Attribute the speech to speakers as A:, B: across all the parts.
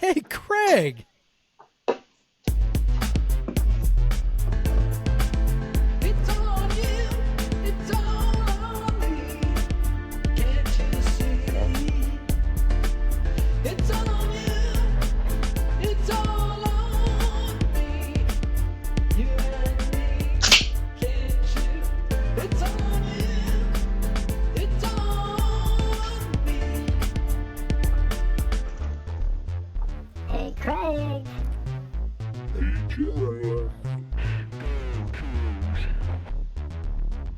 A: Hey, Craig.
B: It's all on you. It's all on me. Can't you see? It's all on you. It's all on me. You and me. Can't you? It's all on you. It's all on me.
C: Hey, Craig.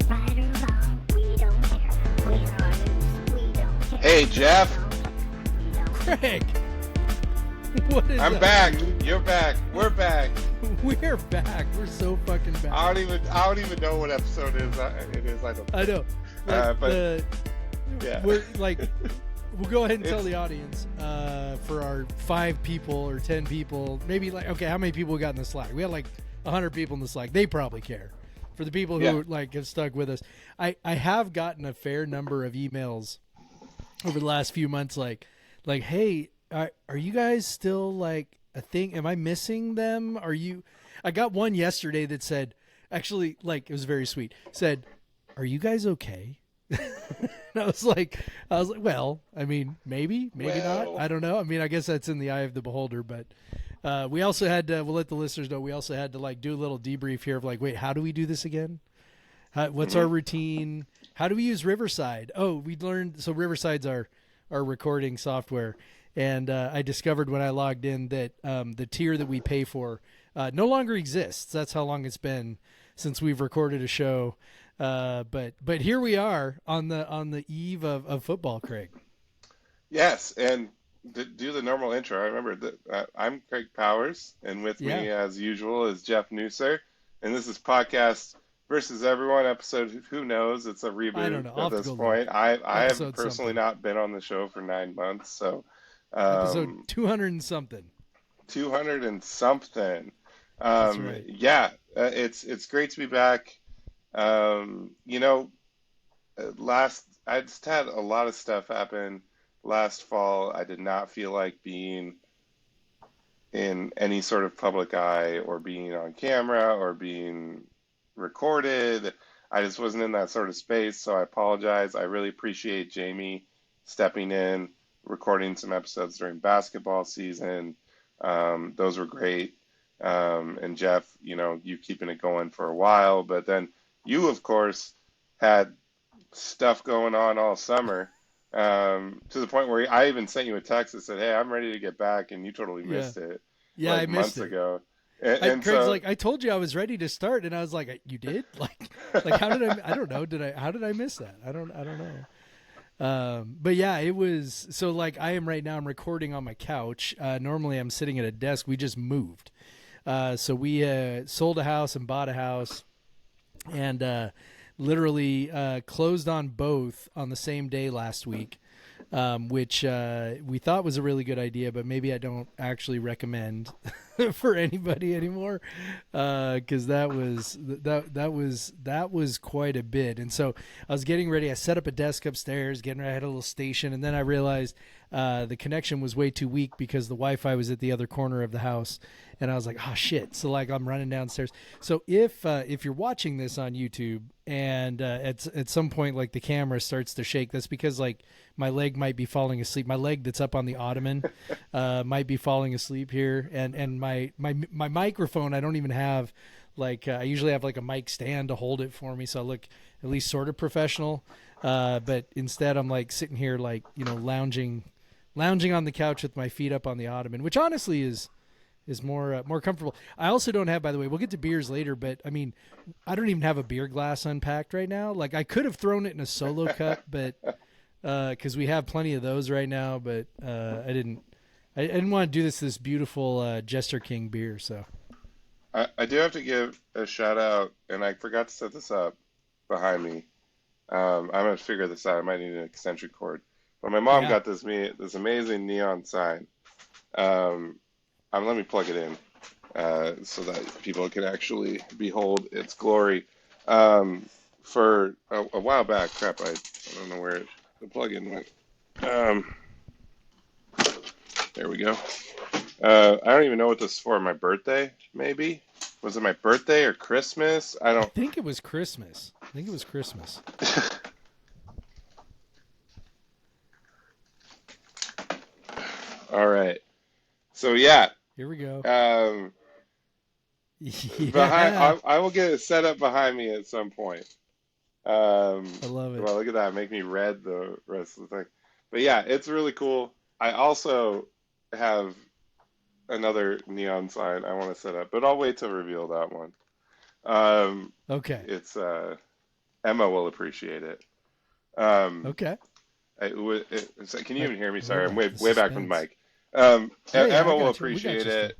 C: Right or wrong, we don't care. Win or lose, we don't care.
D: Hey, Jeff.
C: We don't care.
A: Craig. What is
D: I'm
A: up,
D: back.
A: dude?
D: You're back. We're back.
A: We're back. We're so fucking back.
D: I don't even know what episode it is. I don't.
A: I know.
D: But yeah.
A: We're like, we'll go ahead and tell the audience for our 5 people or 10 people, maybe like, okay, how many people we got in the Slack? We had like 100 people in the Slack. They probably care. For the people who like have stuck with us, I have gotten a fair number of emails over the last few months, like, hey, are you guys still like a thing? Am I missing them? Are you? I got one yesterday that said, actually, like, it was very sweet. Said, are you guys okay? And I was like, well, I mean, maybe not. I don't know. I mean, I guess that's in the eye of the beholder, but we also had to, we'll let the listeners know, we also had to like do a little debrief here of like, wait, how do we do this again? What's our routine? How do we use Riverside? Oh, we learned, so Riverside's our recording software. And I discovered when I logged in that the tier that we pay for no longer exists. That's how long it's been since we've recorded a show. But here we are on the eve of football, Craig.
D: Yes, and do the normal intro. I remember that I'm Craig Powers, and with me, as usual, is Jeff Newser, and this is Podcast versus Everyone, episode Who Knows? It's a reboot at this point. I have personally not been on the show for 9 months, so
A: episode 200 and something.
D: 200 and something.
A: That's right.
D: Yeah, it's great to be back. I just had a lot of stuff happen last fall. I did not feel like being in any sort of public eye or being on camera or being recorded. I just wasn't in that sort of space, so I apologize. I really appreciate Jamie stepping in, recording some episodes during basketball season. Those were great. And Jeff, you keeping it going for a while, but then you, of course, had stuff going on all summer, to the point where I even sent you a text that said, hey, I'm ready to get back, and you totally missed it.
A: Yeah,
D: like
A: I missed
D: months
A: it.
D: ago.
A: And Craig's like, I told you I was ready to start, and I was like, you did? Like how did I don't know. How did I miss that? I don't know. But yeah, it was, so like I am right now, I'm recording on my couch. Normally I'm sitting at a desk. We just moved. So we sold a house and bought a house, and literally closed on both on the same day last week, which we thought was a really good idea, but maybe I don't actually recommend for anybody anymore, because that was quite a bit. And so I was getting ready. I set up a desk upstairs, I had a little station, and then I realized the connection was way too weak because the Wi-Fi was at the other corner of the house. And I was like, oh shit. So like I'm running downstairs. So if you're watching this on YouTube and at some point like the camera starts to shake, that's because like my leg might be falling asleep. My leg that's up on the ottoman might be falling asleep here. And my microphone, I don't even have like I usually have like a mic stand to hold it for me, so I look at least sort of professional. But instead I'm like sitting here like, lounging on the couch with my feet up on the ottoman, which honestly is more comfortable. I also don't have, by the way, we'll get to beers later, but I mean, I don't even have a beer glass unpacked right now. Like I could have thrown it in a solo cup, but because we have plenty of those right now, but I didn't want to do this beautiful Jester King beer. So
D: I do have to give a shout out, and I forgot to set this up behind me. I'm gonna figure this out. I might need an extension cord, but my mom got this amazing neon sign. Let me plug it in so that people can actually behold its glory. For a while back, I don't know where the plug-in went. There we go. I don't even know what this is for. My birthday, maybe? Was it my birthday or Christmas? I
A: I
D: don't.
A: think it was Christmas. I think it was Christmas.
D: All right. So yeah,
A: Here we go.
D: um, behind
A: Yeah,
D: I will get it set up behind me at some point.
A: I love it.
D: Well, look at that, make me read the rest of the thing. But yeah, it's really cool. I also have another neon sign I want to set up, but I'll wait to reveal that one. Um,
A: Okay.
D: it's Emma will appreciate it. Um,
A: Okay.
D: can you even hear me? Sorry, I'm
A: Oh,
D: way back from the
A: suspense.
D: mic.
A: Yeah, yeah, I
D: Emma will
A: got you. We got
D: appreciate
A: you still.
D: it.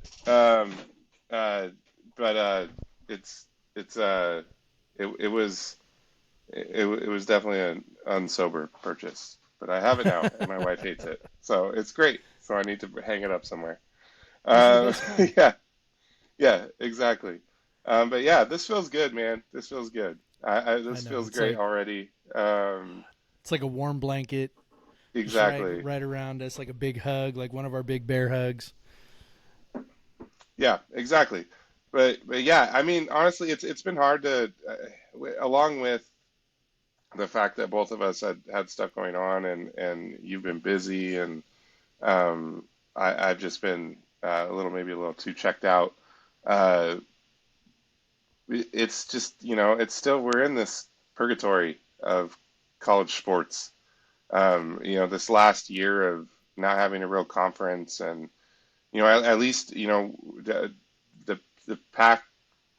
D: Uh, but it's it was it was definitely an unsober purchase, but I have it now, and my wife hates it, so it's great. So I need to hang it up somewhere.
A: Those are the best kind.
D: Yeah, yeah, exactly. But yeah, this feels good, man. This feels good.
A: I
D: This
A: know.
D: feels great already.
A: It's like a warm blanket, just
D: Exactly.
A: right around us, like a big hug, like one of our big bear hugs.
D: Yeah, exactly. But yeah, I mean, honestly, it's been hard to, along with the fact that both of us had stuff going on, and you've been busy, and I've just been maybe a little too checked out. Uh, it's just, it's still, we're in this purgatory of college sports. This last year of not having a real conference, and at least the Pac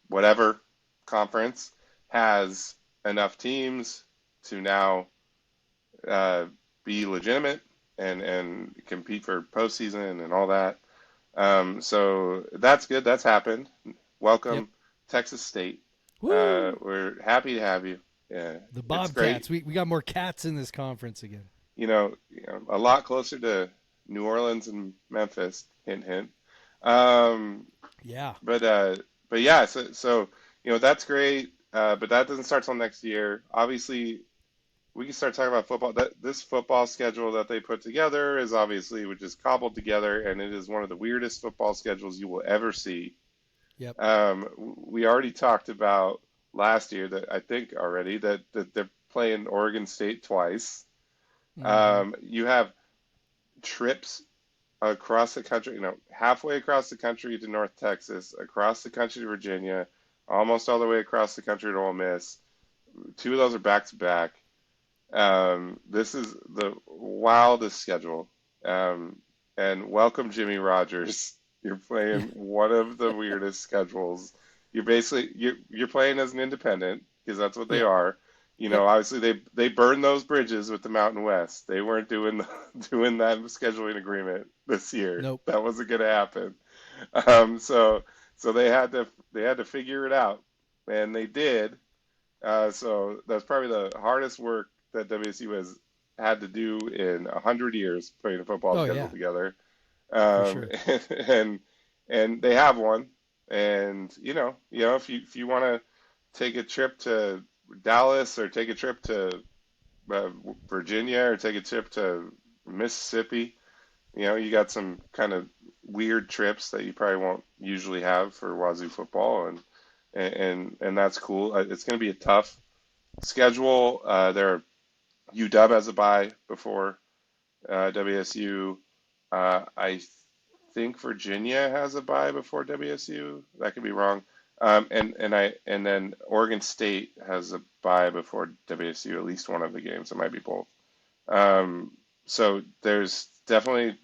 D: whatever conference has enough teams to now uh, be legitimate and compete for postseason and all that. So that's good. That's happened.
A: Yep.
D: Welcome, Texas State.
A: Woo!
D: We're happy to have you. Yeah,
A: The
D: it's great.
A: Bobcats. We got more cats in this conference again.
D: A lot closer to New Orleans and Memphis. Hint, hint. Um,
A: Yeah.
D: but uh, but yeah, so that's great. But that doesn't start till next year. Obviously, we can start talking about football. That this football schedule that they put together is obviously which is cobbled together, and it is one of the weirdest football schedules you will ever see.
A: Yep.
D: We already talked about last year that I think already that they're playing Oregon State twice.
A: Hmm.
D: You have trips across the country, halfway across the country to North Texas, across the country to Virginia, almost all the way across the country to Ole Miss. Two of those are back to back. This is the wildest schedule. And welcome, Jimmy Rogers. You're
A: Yeah.
D: playing one of the weirdest schedules. You're playing as an independent because that's what they
A: Yeah.
D: are.
A: Yep.
D: Obviously they burned those bridges with the Mountain West. They weren't doing doing that scheduling agreement this year.
A: Nope.
D: That wasn't going to happen. So they had to figure it out, and they did. So that's probably the hardest work that WSU has had to do in 100 years putting a football
A: Oh
D: schedule
A: yeah,
D: together.
A: for
D: Um,
A: sure.
D: and and they have one. And if you want to take a trip to Dallas or take a trip to uh, Virginia or take a trip to Mississippi, you got some kind of weird trips that you probably won't usually have for Wazoo football, and that's cool. It's going to be a tough schedule. UW has a bye before WSU. I think Virginia has a bye before WSU. That could be wrong. And then Oregon State has a bye before WSU. At least one of the games. It might be both. So there's definitely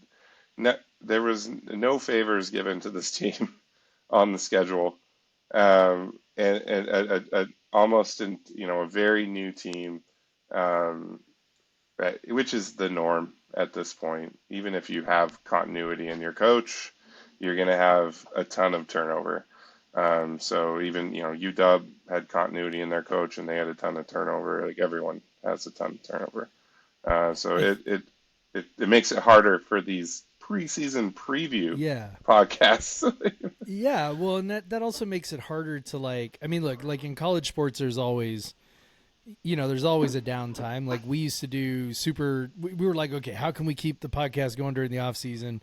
D: there was no favors given to this team on the schedule, and almost a very new team, um, right, which is the norm at this point. Even if you have continuity in your coach, you're going to have a ton of turnover. So even UW had continuity in their coach, and they had a ton of turnover. Like everyone has a ton of turnover. So
A: I th-
D: it makes it harder for these preseason preview
A: yeah.
D: podcasts.
A: Yeah. Well, and that also makes it harder to like. I mean, look, like in college sports, there's always a downtime. Like we used to do we were like, okay, how can we keep the podcast going during the off season?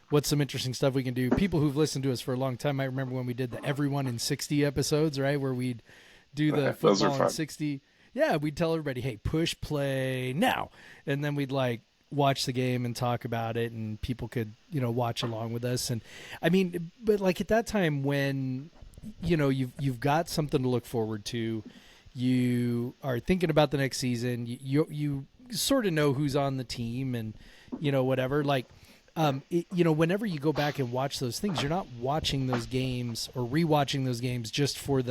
A: what's some interesting stuff we can do. People who've listened to us for a long time might remember when we did the Everyone in 60 episodes, right? Where we'd do the
D: Those are
A: football in
D: fun.
A: 60. Yeah, we'd tell everybody, hey, push play now. And then we'd like watch the game and talk about it, and people could, watch along with us. And I mean, but like at that time when, you've got something to look forward to, you are thinking about the next season, you sort of know who's on the team and, whatever, like, whenever you go back and watch those things, you're not watching those games or rewatching those games just for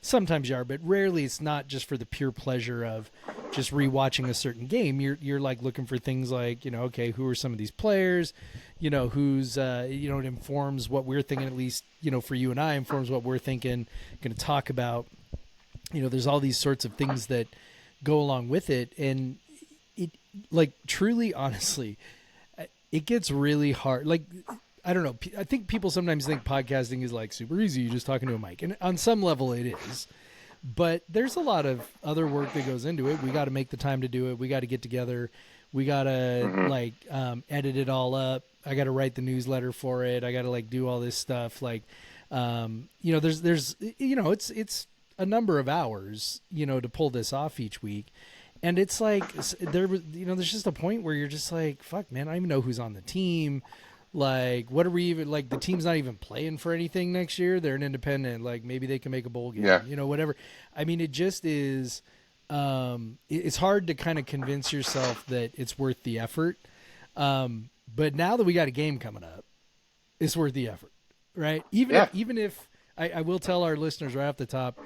A: sometimes you are, but rarely it's not just for the pure pleasure of just rewatching a certain game. You're like looking for things like, okay, who are some of these players, who's, it informs what we're thinking, at least, for you and I, informs what we're thinking, going to talk about, there's all these sorts of things that go along with it. And it, like, truly, honestly, it gets really hard. Like, I don't know. I think people sometimes think podcasting is like super easy. You're just talking to a mic. And on some level it is. But there's a lot of other work that goes into it. We got to make the time to do it. We got to get together. We got to edit it all up. I got to write the newsletter for it. I got to do all this stuff. Like, there's it's a number of hours, to pull this off each week. And it's like, there's just a point where you're just like, fuck, man, I don't even know who's on the team. Like, what are we even, like, the team's not even playing for anything next year. They're an independent. Like, maybe they can make a bowl game, whatever. I mean, it just is, it's hard to kind of convince yourself that it's worth the effort. But now that we got a game coming up, it's worth the effort, right? Even if I will tell our listeners right off the top,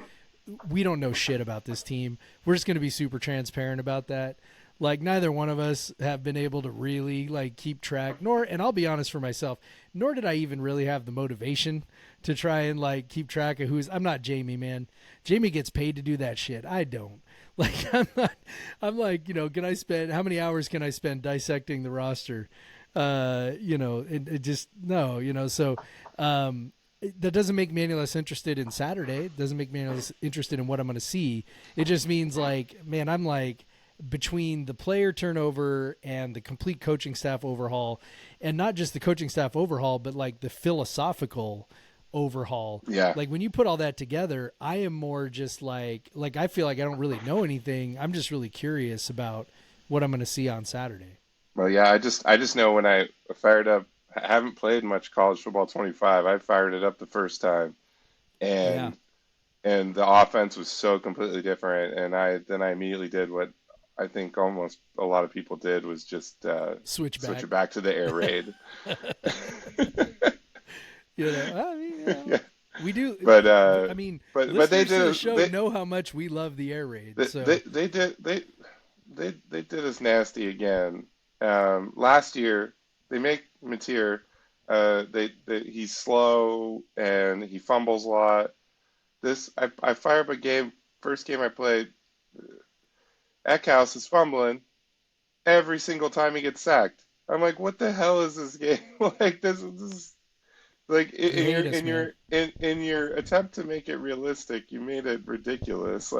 A: we don't know shit about this team. We're just going to be super transparent about that. Like, neither one of us have been able to really keep track, and I'll be honest for myself, nor did I even really have the motivation to try and keep track of I'm not Jamie, man. Jamie gets paid to do that shit. I don't. I'm like, can I spend, how many hours can I spend dissecting the roster? It just, no, so, that doesn't make me any less interested in Saturday. It doesn't make me any less interested in what I'm going to see. It just means man, I'm between the player turnover and the complete coaching staff overhaul, and not just the coaching staff overhaul, but the philosophical overhaul.
D: Yeah.
A: When you put all that together, I am more just I feel like I don't really know anything. I'm just really curious about what I'm going to see on Saturday.
D: Well, yeah, I just know when I fired up, I haven't played much college football 25. I fired it up the first time, and the offense was so completely different. And I immediately did what I think almost a lot of people did, was just switch it back to the air raid.
A: We do,
D: but
A: but
D: they did.
A: The show know how much we love the air raid.
D: They did us nasty again. Last year they make Mateer. He's slow and he fumbles a lot. I fire up a game. First game I played, Eckhouse is fumbling every single time he gets sacked. I'm like, what the hell is this game? This is in your attempt to make it realistic, you made it ridiculous.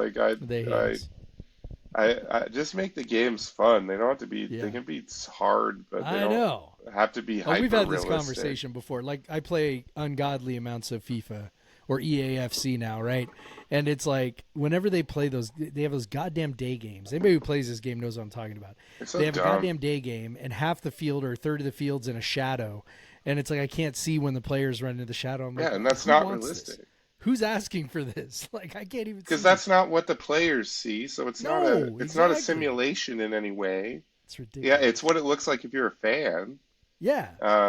D: I just make the games fun. They don't have to be. Yeah. They can be hard, but they don't have to be hyper-realistic.
A: We've had this conversation before. I play ungodly amounts of FIFA or EAFC now, right? And it's whenever they play those, they have those goddamn day games. Anybody who plays this game knows what I'm talking about. They have a goddamn day game, and half the field or a third of the field's in a shadow, and it's I can't see when the players run into the shadow. I'm
D: and that's not realistic.
A: This? Who's asking for this? I can't even see.
D: Because that's not what the players see, so it's not a simulation in any way.
A: It's ridiculous.
D: Yeah, it's what it looks like if you're a fan.
A: Yeah.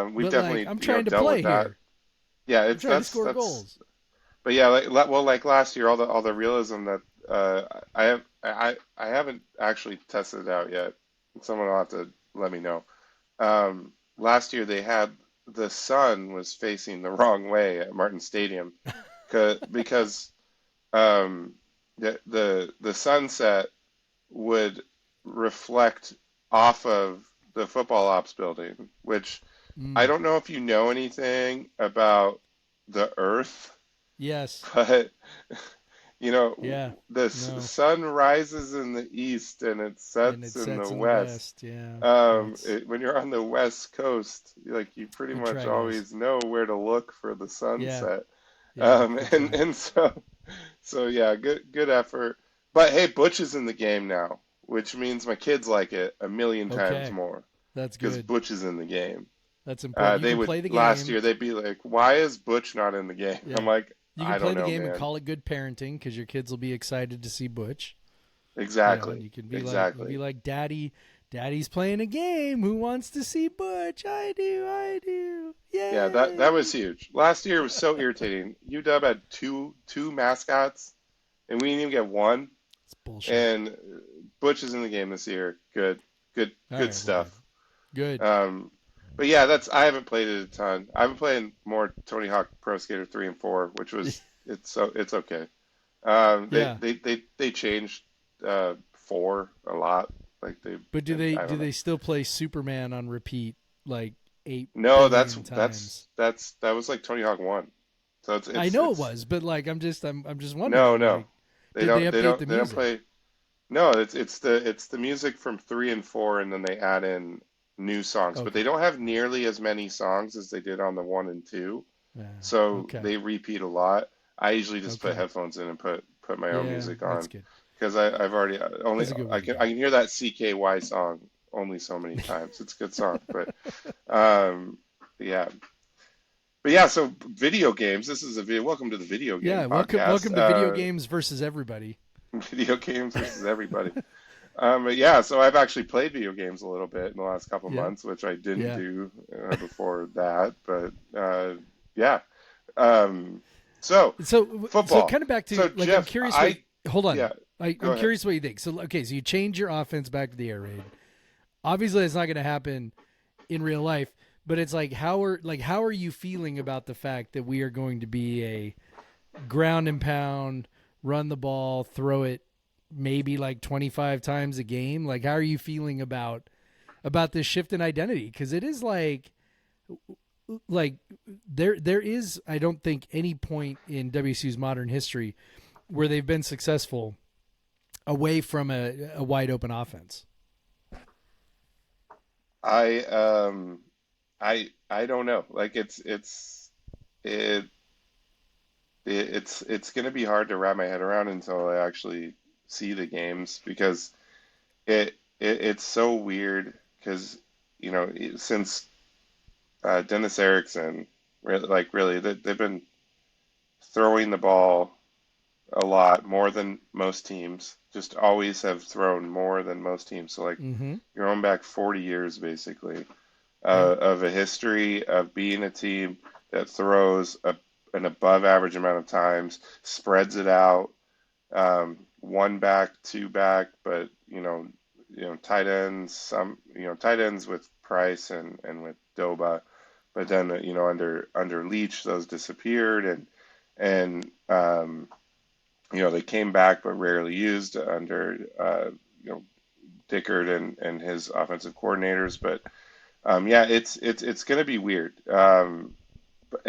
D: We definitely
A: I'm trying to play here.
D: Yeah,
A: I'm trying to score goals.
D: But yeah, last year, all the realism that I haven't actually tested it out yet. Someone will have to let me know. Last year they had the sun was facing the wrong way at Martin Stadium. Because the sunset would reflect off of the football ops building, which I don't know if you know anything about the Earth.
A: Yes.
D: But
A: Yeah.
D: the
A: No.
D: sun rises in the east and it
A: And it
D: sets in the
A: sets in the
D: west.
A: west. Yeah.
D: When you're on the west coast, like you pretty
A: Good
D: much
A: try, guys.
D: always know where to look for the
A: Yeah.
D: sunset.
A: Yeah. Good try.
D: And so yeah, good effort. But hey, Butch is in the game now, which means my kids like it a million times
A: Okay.
D: more
A: That's
D: because
A: good.
D: Butch is in the game.
A: That's important. You
D: They
A: can
D: would
A: play the
D: last
A: game.
D: year they'd be like, "Why is Butch not in the game?" I'm
A: Yeah.
D: like,
A: You can
D: "I
A: play
D: don't
A: the
D: know,
A: game and
D: man."
A: call it good parenting because your kids will be excited to see Butch. And
D: Exactly,
A: you can be
D: exactly.
A: like, Daddy's playing a game. Who wants to see Butch? I do, I do.
D: Yeah, that was
A: Yay!
D: huge. Last year was so irritating. UW had two mascots, and we didn't even get one.
A: It's bullshit.
D: And Butch is in the game this year.
A: All
D: Good
A: right, well, good.
D: stuff.
A: Good.
D: Um, but yeah, that's I haven't played it a ton. I've been playing more Tony Hawk Pro Skater 3 and 4, which was it's okay.
A: Yeah.
D: They changed 4 a lot. Like
A: But
D: I
A: do
D: don't know.
A: they still play Superman on repeat like eight
D: No,
A: billion times?
D: that was like Tony Hawk 1. So
A: I know it
D: it's
A: was, but like I'm just
D: no,
A: wondering,
D: no.
A: like, did they update the
D: They don't
A: music?
D: play. No, it's the music from 3 and 4, and then they add in new songs, but
A: Okay.
D: they don't have nearly as many songs as they did on the 1 and 2.
A: Yeah.
D: So
A: Okay.
D: they repeat a lot. I usually just put
A: Okay.
D: headphones in and put my own
A: Yeah,
D: music
A: that's
D: on
A: good.
D: because I've already only
A: That's a good way to
D: I
A: go.
D: can hear that CKY song only so many times. It's a good song, but um yeah. But yeah, so video games. This is a video. Welcome to the video game
A: Yeah,
D: podcast.
A: welcome to video games versus everybody.
D: Video games versus everybody. But yeah, so I've actually played video games a little bit in the last couple
A: Yeah.
D: months, which I didn't
A: Yeah.
D: do before that. But yeah. Um, so
A: So
D: football.
A: kind of back
D: So
A: to like I'm
D: Jeff,
A: curious what hold on.
D: yeah, go
A: I'm
D: ahead.
A: curious what you think. So okay, so you change your offense back to the air raid. Obviously it's not going to happen in real life, but it's like how are you feeling about the fact that we are going to be a ground and pound, run the ball, throw it maybe like 25 times a game? Like how are you feeling about this shift in identity? Cuz it is like there is I don't think any point in WSU's modern history where they've been successful away from a wide open offense.
D: I I don't know. Like it, it's going to be hard to wrap my head around until I actually see the games because it's so weird because since Dennis Erickson really they've been throwing the ball a lot more than most teams. Just always have thrown more than most teams. So like
A: Mm-hmm.
D: you're going back 40 years basically
A: Yeah.
D: of a history of being a team that throws an above average amount of times, spreads it out, one back, two back, but tight ends, tight ends with Price and with Doba, but then under Leach those disappeared and they came back but rarely used under Dickert and his offensive coordinators, but yeah, it's going to be weird. But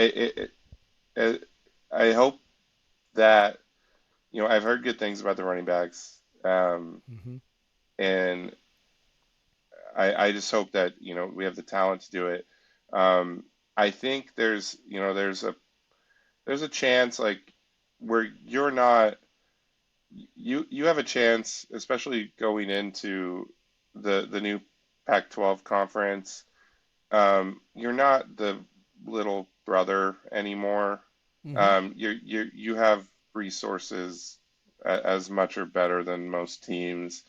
D: I hope that I've heard good things about the running backs,
A: Mm-hmm.
D: and I just hope that we have the talent to do it. I think there's a chance like where you're not you have a chance, especially going into the new Pac-12 conference. You're not the little brother anymore.
A: Mm-hmm.
D: You have resources as much or better than most teams.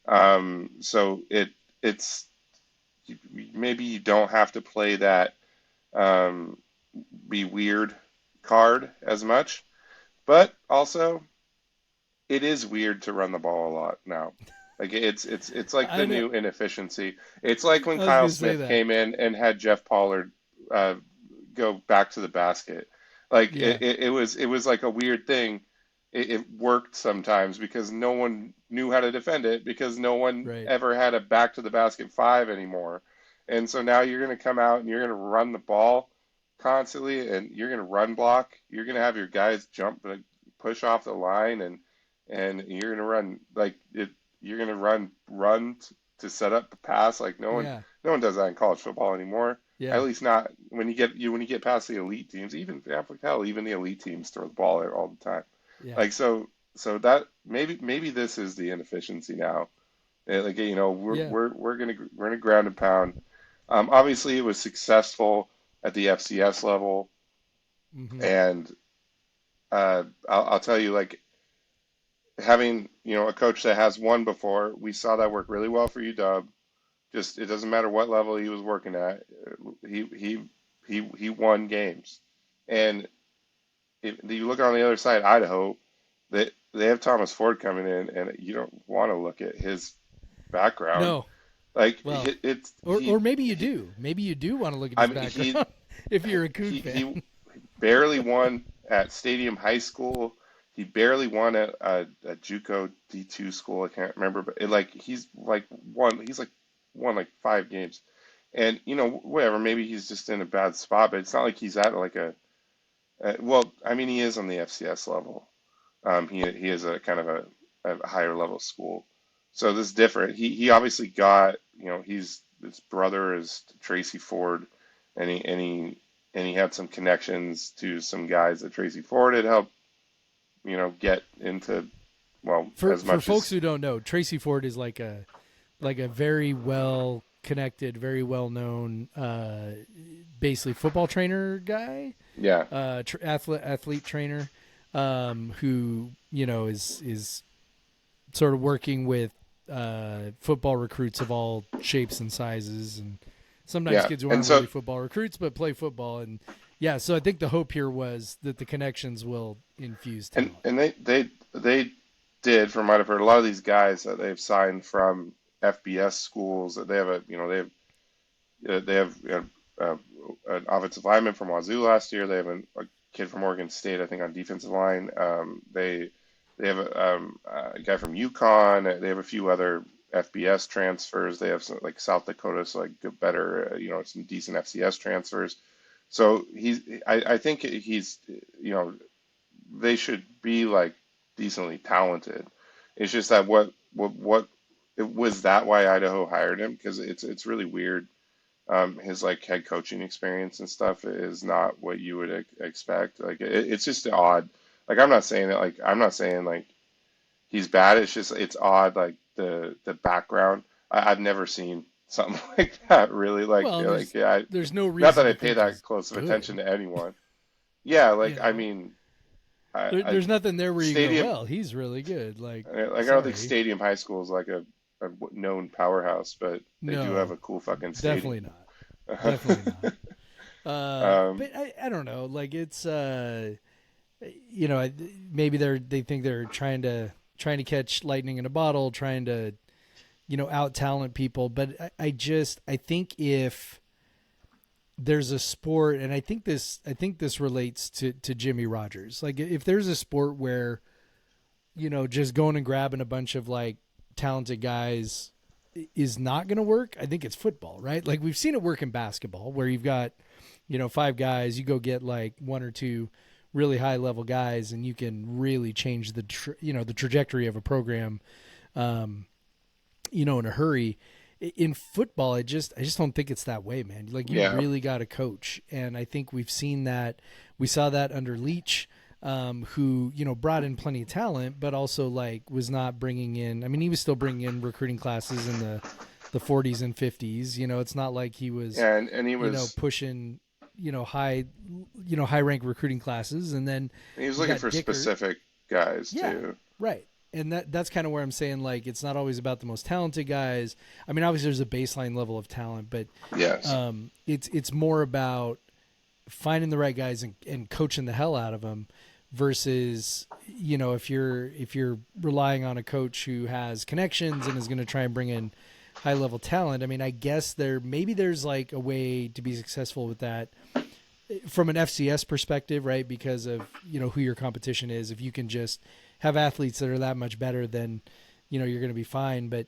D: So it's maybe you don't have to play that um, be weird card as much, but also it is weird to run the ball a lot now. Like it's like
A: I
D: the
A: know.
D: new inefficiency. It's like when
A: I was
D: Kyle
A: gonna say
D: Smith
A: that.
D: came in and had Jeff Pollard uh, go back to the basket. Like
A: Yeah.
D: it was like a weird thing. It worked sometimes because no one knew how to defend it because no one
A: Right.
D: ever had a back to the basket five anymore. And so now you're going to come out and you're going to run the ball constantly and you're going to run block. You're going to have your guys jump, push off the line, and you're gonna run like it. You're gonna to set up the pass. Like
A: Yeah.
D: no one does that in college football anymore. At
A: Yeah.
D: least not when you get past the elite teams. Even yeah, hell, even the elite teams throw the ball there all the time.
A: Yeah.
D: Like so that maybe this is the inefficiency now. Like
A: Yeah.
D: we're gonna ground and pound. Obviously, it was successful at the FCS level,
A: Hmm.
D: and I'll tell you, like having a coach that has won before, we saw that work really well for UW. Just it doesn't matter what level he was working at, he he he won games. And if you look on the other side, Idaho, they have Thomas Ford coming in, and you don't want to look at his background.
A: No.
D: Like
A: Well,
D: it's
A: or maybe you do. Maybe you do want to look at
D: I
A: his
D: mean
A: background if you're a Coug
D: he
A: fan.
D: barely won at Stadium High School. He barely won at a JUCO D2 school. I can't remember, but he's like won like 5 games, and whatever. Maybe he's just in a bad spot, but it's not like he's at like well, I mean, he is on the FCS level. He is a kind of a higher level school, so this is different. He obviously got his brother is Tracy Ford, and he had some connections to some guys that Tracy Ford had helped get into, well,
A: For
D: as much
A: folks
D: as
A: who don't know, Tracy Ford is like a very well connected, very well known, basically football trainer guy,
D: yeah
A: athlete trainer, who is sort of working with football recruits of all shapes and sizes, and sometimes
D: yeah,
A: kids who
D: and
A: aren't
D: so
A: really football recruits but play football. And yeah, so I think the hope here was that the connections will infuse
D: and
A: talent.
D: and they did, from what I've heard, a lot of these guys that they've signed from FBS schools, that they have uh, an offensive lineman from Wazoo last year. They have a kid from Oregon State, I think, on defensive line. They have a guy from UConn. They have a few other FBS transfers. They have some like South Dakota, so like better, some decent FCS transfers. So I think they should be like decently talented. It's just that what it was that why Idaho hired him, because it's really weird. His like head coaching experience and stuff is not what you would expect. Like it's just odd. Like I'm not saying like he's bad. It's just it's odd. Like the background. I've never seen something like that. Really.
A: Well, and
D: Yeah.
A: there's no
D: Not
A: reason
D: that I
A: to
D: pay
A: think
D: that
A: he's
D: close of
A: good.
D: attention to anyone. Yeah.
A: You
D: Like I
A: know,
D: mean,
A: there's nothing there where you go,
D: Stadium.
A: well, he's really good. Like,
D: I don't think
A: sorry,
D: Stadium High School is like a known powerhouse, but they do have
A: no,
D: a cool fucking stadium.
A: definitely not, definitely not.
D: Um,
A: But I don't know. Like it's maybe they think they're trying to catch lightning in a bottle, trying to out talent people. But I think if there's a sport, and I think this relates to Jimmy Rogers. Like if there's a sport where just going and grabbing a bunch of like talented guys is not going to work, I think it's football, right? Like we've seen it work in basketball where you've got 5 guys, you go get like 1 or 2 really high level guys, and you can really change the the trajectory of a program, in a hurry. In football, I just don't think it's that way, man. Like you
D: yeah,
A: really got to coach, and I think we've seen that. We saw that under Leach, who brought in plenty of talent, but also like was not bringing in. I mean, he was still bringing in recruiting classes in the 40s and 50s. It's not like he was
D: yeah, and
A: pushing high high rank recruiting classes, and then
D: he was
A: you
D: looking
A: got
D: for
A: Dicker.
D: specific guys
A: Yeah,
D: too.
A: right. And that's kind of where I'm saying, like, it's not always about the most talented guys. I mean, obviously there's a baseline level of talent, but
D: Yes,
A: it's more about finding the right guys and coaching the hell out of them versus if you're relying on a coach who has connections and is going to try and bring in high level talent. I mean, I guess maybe there's like a way to be successful with that from an FCS perspective, right? Because of who your competition is. If you can just have athletes that are that much better, then you're going to be fine. But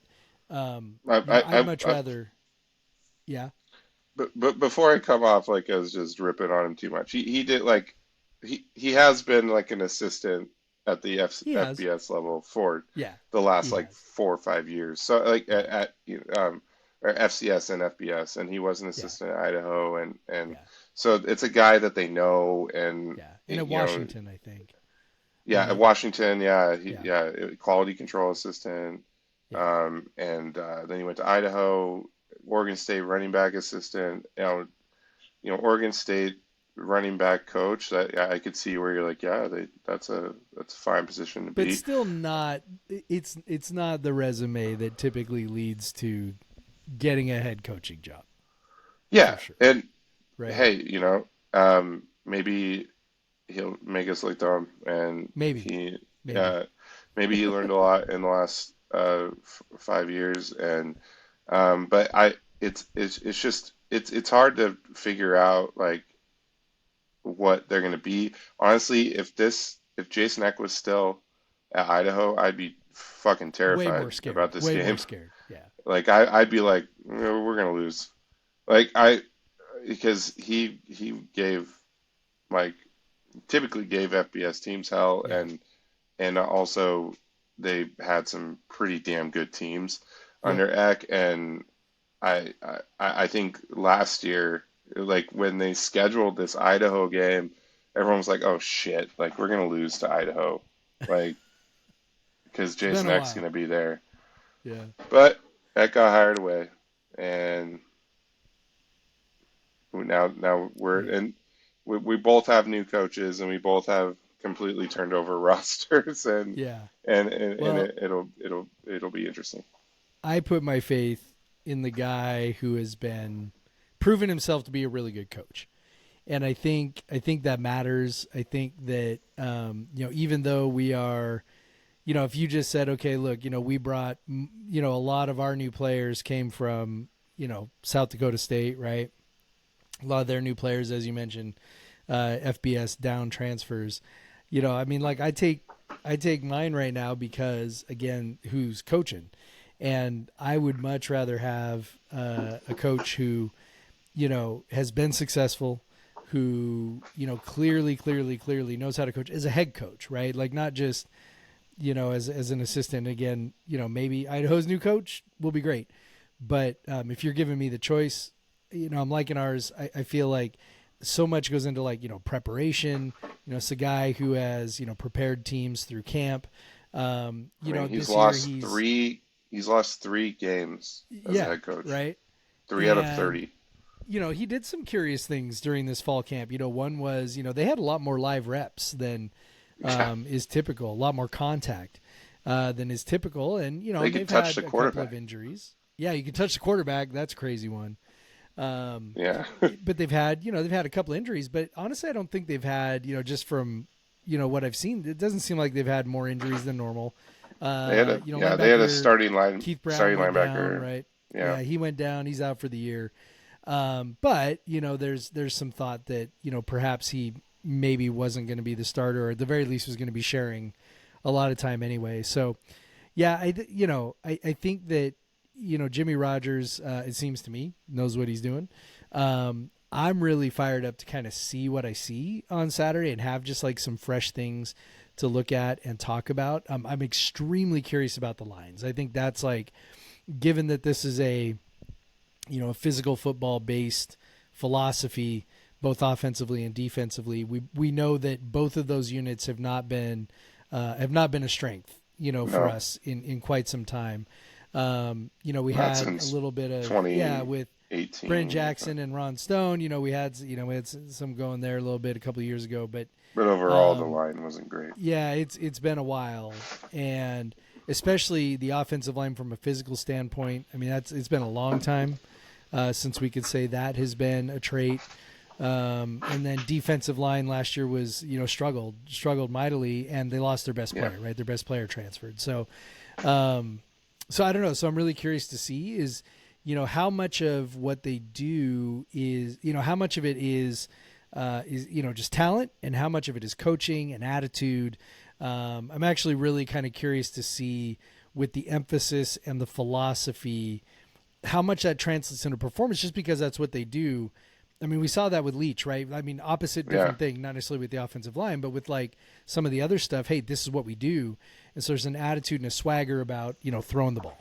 A: I'd much rather, yeah,
D: but before I come off like I was just ripping on him too much, he did like he has been like an assistant at the
A: He has.
D: FBS level for
A: Yeah,
D: the last
A: he
D: like
A: has.
D: 4 or 5 years. So like or FCS and FBS, and he was an
A: Yeah,
D: assistant at Idaho, and
A: yeah,
D: so it's a guy that they know, and
A: yeah. And at
D: you know,
A: Washington, I think.
D: yeah, at
A: Right?
D: Washington,
A: Yeah,
D: quality control assistant,
A: yeah.
D: and then he went to Idaho, Oregon State running back assistant, Oregon State running back coach. That I could see where you're like, yeah, that's a fine position to
A: But
D: be.
A: still not. It's not the resume that typically leads to getting a head coaching job for
D: Yeah,
A: sure.
D: and
A: Right?
D: hey, maybe he'll make us look dumb, and
A: Maybe, maybe.
D: uh, maybe he learned a lot in the last 5 years, and but it's just it's hard to figure out like what they're gonna be. Honestly, if Jason Eck was still at Idaho, I'd be fucking
A: Way
D: terrified
A: more scared.
D: about this
A: Way more
D: game.
A: scared. Yeah.
D: Like I'd be like, "No, we're gonna lose." Like because he gave like typically gave FBS teams hell,
A: Yeah.
D: and also they had some pretty damn good teams
A: Yep.
D: under Eck, and I think last year, like when they scheduled this Idaho game, everyone was like, "Oh shit, like we're gonna lose to Idaho," like because
A: It's been
D: Jason
A: a
D: Eck's
A: while.
D: gonna be there.
A: Yeah.
D: But Eck got hired away, and now we're
A: Yeah.
D: and we both have new coaches, and we both have completely turned over rosters,
A: Yeah.
D: and
A: Well,
D: it'll be interesting.
A: I put my faith in the guy who has been proven himself to be a really good coach. And I think that matters. I think that even though we are, if you just said, okay, look, we brought, a lot of our new players came from, South Dakota State, right? A lot of their new players, as you mentioned, FBS down transfers. I mean, like I take mine right now because again, who's coaching, and I would much rather have a coach who, has been successful, who clearly knows how to coach as a head coach, right? Like not just as an assistant. Again, maybe Idaho's new coach will be great, but if you're giving me the choice, I'm liking ours. I feel like so much goes into like preparation. It's a guy who has prepared teams through camp.
D: I mean,
A: This year he's
D: he's lost 3 games as a
A: yeah,
D: head coach,
A: right.
D: 3 out of 30.
A: And he did some curious things during this fall camp. One was, they had a lot more live reps than
D: Yeah,
A: is typical, a lot more contact than is typical. And,
D: they could
A: they've
D: touch
A: had
D: the
A: a couple of
D: quarterback.
A: injuries. Yeah, you can touch the quarterback. That's a crazy one. Um,
D: Yeah,
A: but they've had a couple injuries. But honestly, I don't think they've had, just from, what I've seen, it doesn't seem like they've had more injuries than normal.
D: they had a
A: Linebacker Keith Brown
D: starting
A: went down,
D: linebacker.
A: right?
D: Yeah,
A: Yeah, he went down. He's out for the year. But there's some thought that perhaps he maybe wasn't going to be the starter, or at the very least was going to be sharing a lot of time anyway. So yeah, I think that Jimmy Rogers, it seems to me, knows what he's doing. I'm really fired up to kind of see what I see on Saturday and have just like some fresh things to look at and talk about. I'm extremely curious about the lines. I think that's like, given that this is a physical football based philosophy, both offensively and defensively. We know that both of those units have not been a strength, for
D: no,
A: us in quite some time. We
D: not
A: had a
D: since
A: little bit of with
D: 2018.
A: Brent Jackson and Ron Stone. We had some going there a little bit a couple of years ago, but
D: But overall, the
A: um,
D: line wasn't great.
A: yeah, it's been a while, and especially the offensive line from a physical standpoint. I mean, it's been a long time since we could say that has been a trait. And then defensive line last year was struggled mightily, and they lost their best
D: Yeah,
A: player. Right, their best player transferred. So I don't know. So I'm really curious to see is how much of what they do is how much of it is just talent, and how much of it is coaching and attitude. I'm actually really kind of curious to see, with the emphasis and the philosophy, how much that translates into performance, just because that's what they do. I mean, we saw that with Leach, right? I mean, opposite, different thing, not necessarily with the offensive line, but with like some of the other stuff. Hey, this is what we do. And so there's an attitude and a swagger about, throwing the ball,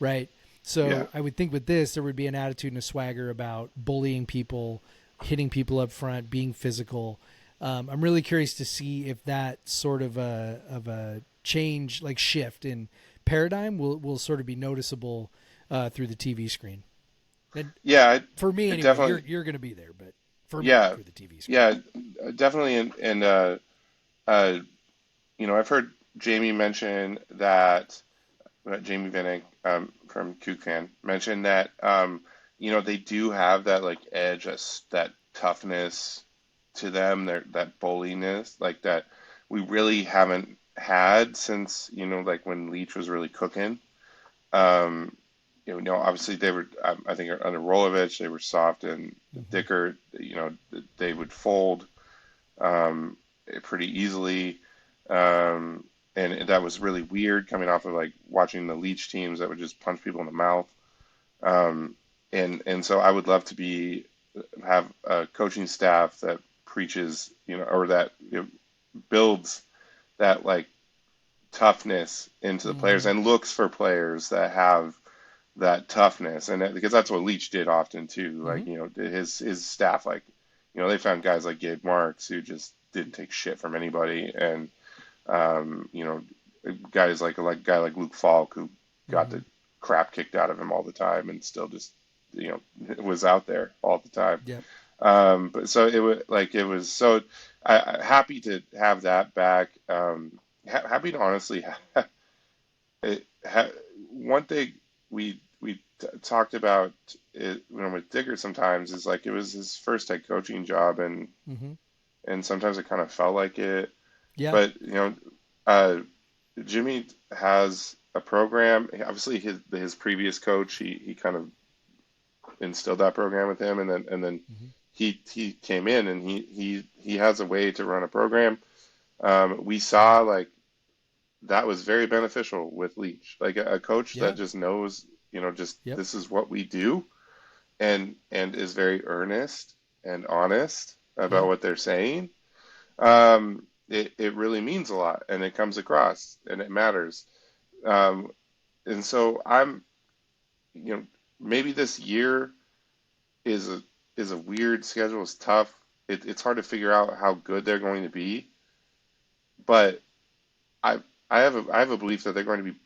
A: right? So I would think with this, there would be an attitude and a swagger about bullying people, hitting people up front, being physical. I'm really curious to see if that sort of a change, like shift in paradigm will sort of be noticeable through the TV screen. And for me anyway, you're going to be there, but for me through the TV screen.
D: Yeah, definitely. And I've heard Jamie mention that, Jamie Vinnick from Kook Fan mentioned that, they do have that like edge, that toughness to them, that bulliness, like that we really haven't had since, like when Leach was really cooking. Obviously they were, I think under Rolovich, they were soft, and Dicker, they would fold pretty easily. And that was really weird coming off of like watching the Leach teams that would just punch people in the mouth. And so I would love to have a coaching staff that preaches, or that builds that like toughness into the players and looks for players that have that toughness, and because that's what Leach did often too. Like his staff, like they found guys like Gabe Marks who just didn't take shit from anybody, and guys like a guy like Luke Falk who got the crap kicked out of him all the time and still just was out there all the time.
A: Yeah.
D: But so it was so happy to have that back. Happy to honestly one thing we talked about it, with Digger sometimes, is like it was his first head coaching job, and sometimes it kind of felt like it.
A: Yeah.
D: But Jimmy has a program. Obviously, his previous coach, he kind of instilled that program with him, and then he came in, and he has a way to run a program. We saw like that was very beneficial with Leach, like a coach that just knows, this is what we do, and is very earnest and honest about what they're saying. It really means a lot, and it comes across, and it matters. And so I'm, maybe this year is a weird schedule. It's tough. It's hard to figure out how good they're going to be, but I have a belief that they're going to be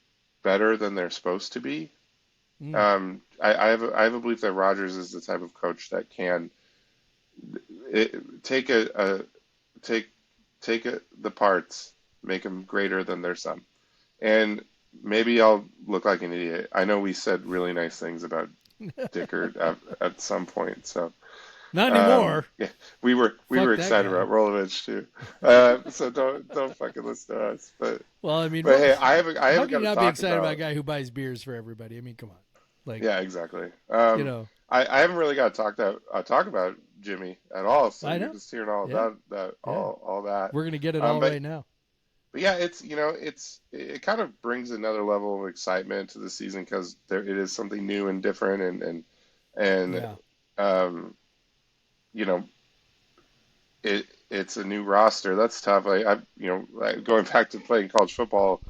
D: better than they're supposed to be. I have a belief that Rodgers is the type of coach that can take the parts, make them greater than their sum. And maybe I'll look like an idiot. I know we said really nice things about Dicker at some point, so
A: not anymore.
D: Yeah, we were excited about Rolovich too. So don't fucking listen to us. But hey, I haven't
A: how can
D: got
A: you
D: to
A: not
D: talk
A: be excited about
D: about
A: a guy who buys beers for everybody? I mean, come on. Like,
D: yeah, exactly. I haven't really got to talk about Jimmy at all. So you're just hearing all about that, all that.
A: We're gonna get it all right now.
D: But yeah, it kind of brings another level of excitement to the season, because it is something new and different, and it's a new roster. That's tough. Like going back to playing college football,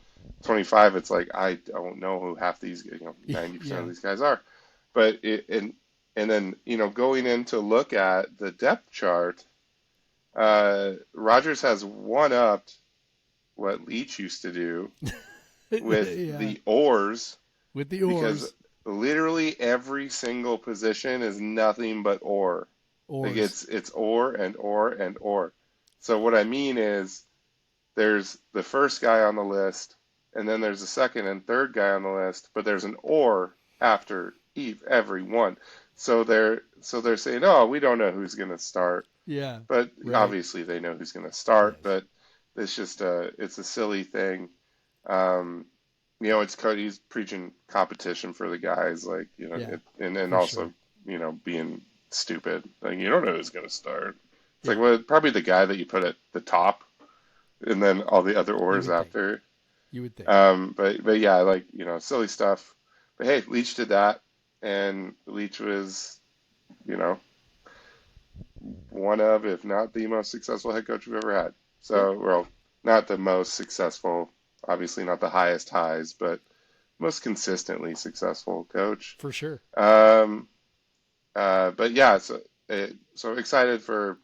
D: 25. It's like I don't know who half these 90% of these guys are, but and then going in to look at the depth chart, Rodgers has one-upped what Leach used to do with the oars.
A: With the oars.
D: Because literally every single position is nothing but oar. Like it's oar and oar and oar. So what I mean is there's the first guy on the list, and then there's the second and third guy on the list, but there's an oar after every one. So they're saying, oh, we don't know who's going to start.
A: Yeah.
D: But obviously they know who's going to start, but it's just it's a silly thing. It's he's preaching competition for the guys, like, and also, being stupid. Like, you don't know who's going to start. It's like, well, probably the guy that you put at the top, and then all the other oars after.
A: You would think.
D: But yeah, like, silly stuff. But hey, Leach did that, and Leach was, one of, if not the most successful head coach we've ever had. So, well, not the most successful, obviously not the highest highs, but most consistently successful coach.
A: For sure.
D: Um, but yeah, so excited for,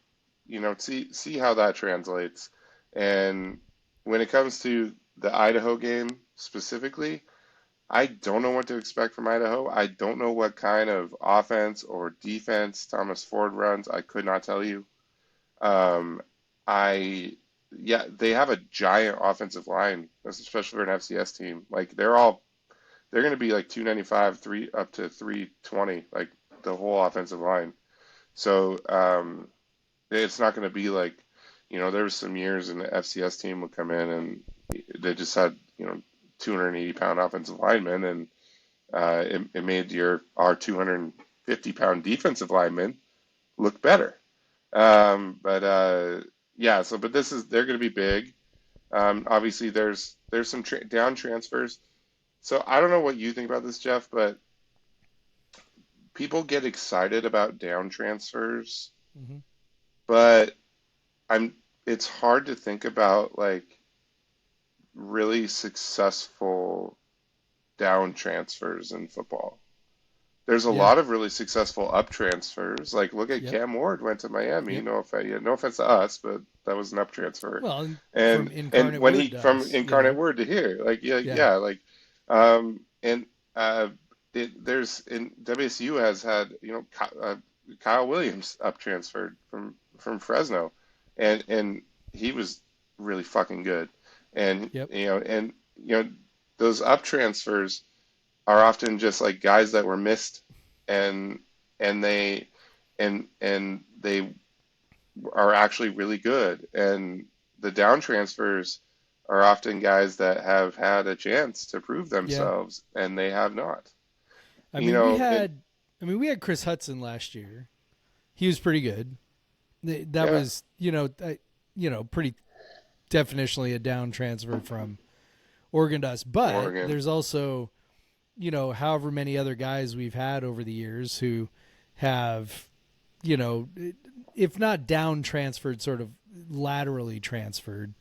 D: see how that translates. And when it comes to the Idaho game specifically, I don't know what to expect from Idaho. I don't know what kind of offense or defense Thomas Ford runs. I could not tell you. Um, I Yeah, they have a giant offensive line, especially for an FCS team. Like they're going to be like 295, three up to 320, like the whole offensive line. So it's not going to be like, there was some years and the FCS team would come in and they just had 280-pound offensive linemen, and it made our 250-pound defensive linemen look better. But yeah, but they're going to be big. Obviously, there's some down transfers. So I don't know what you think about this, Jeff, but people get excited about down transfers,
A: Hmm.
D: but it's hard to think about like really successful down transfers in football. There's a
A: Yeah.
D: lot of really successful up transfers. Like look at
A: Yep.
D: Cam Ward went to Miami.
A: Yep.
D: No offense to us, but that was an up transfer.
A: Well, and from
D: And
A: Incarnate
D: when
A: Word
D: he from
A: does,
D: Incarnate Word to here, like
A: Yeah.
D: yeah, like and there's in WSU has had Kyle Williams up transferred from Fresno, and he was really fucking good, and
A: Yep.
D: those up transfers are often just like guys that were missed, and and they they are actually really good, and the down transfers are often guys that have had a chance to prove
A: Yeah.
D: themselves and they have not.
A: I
D: You
A: mean, we
D: know, it,
A: had, I mean, we had Chris Hudson last year. He was pretty good. That
D: yeah,
A: was, pretty definitionally a down transfer from Oregon to us. But
D: Oregon.
A: there's also, however many other guys we've had over the years who have, you know, if not down transferred, sort of laterally transferred,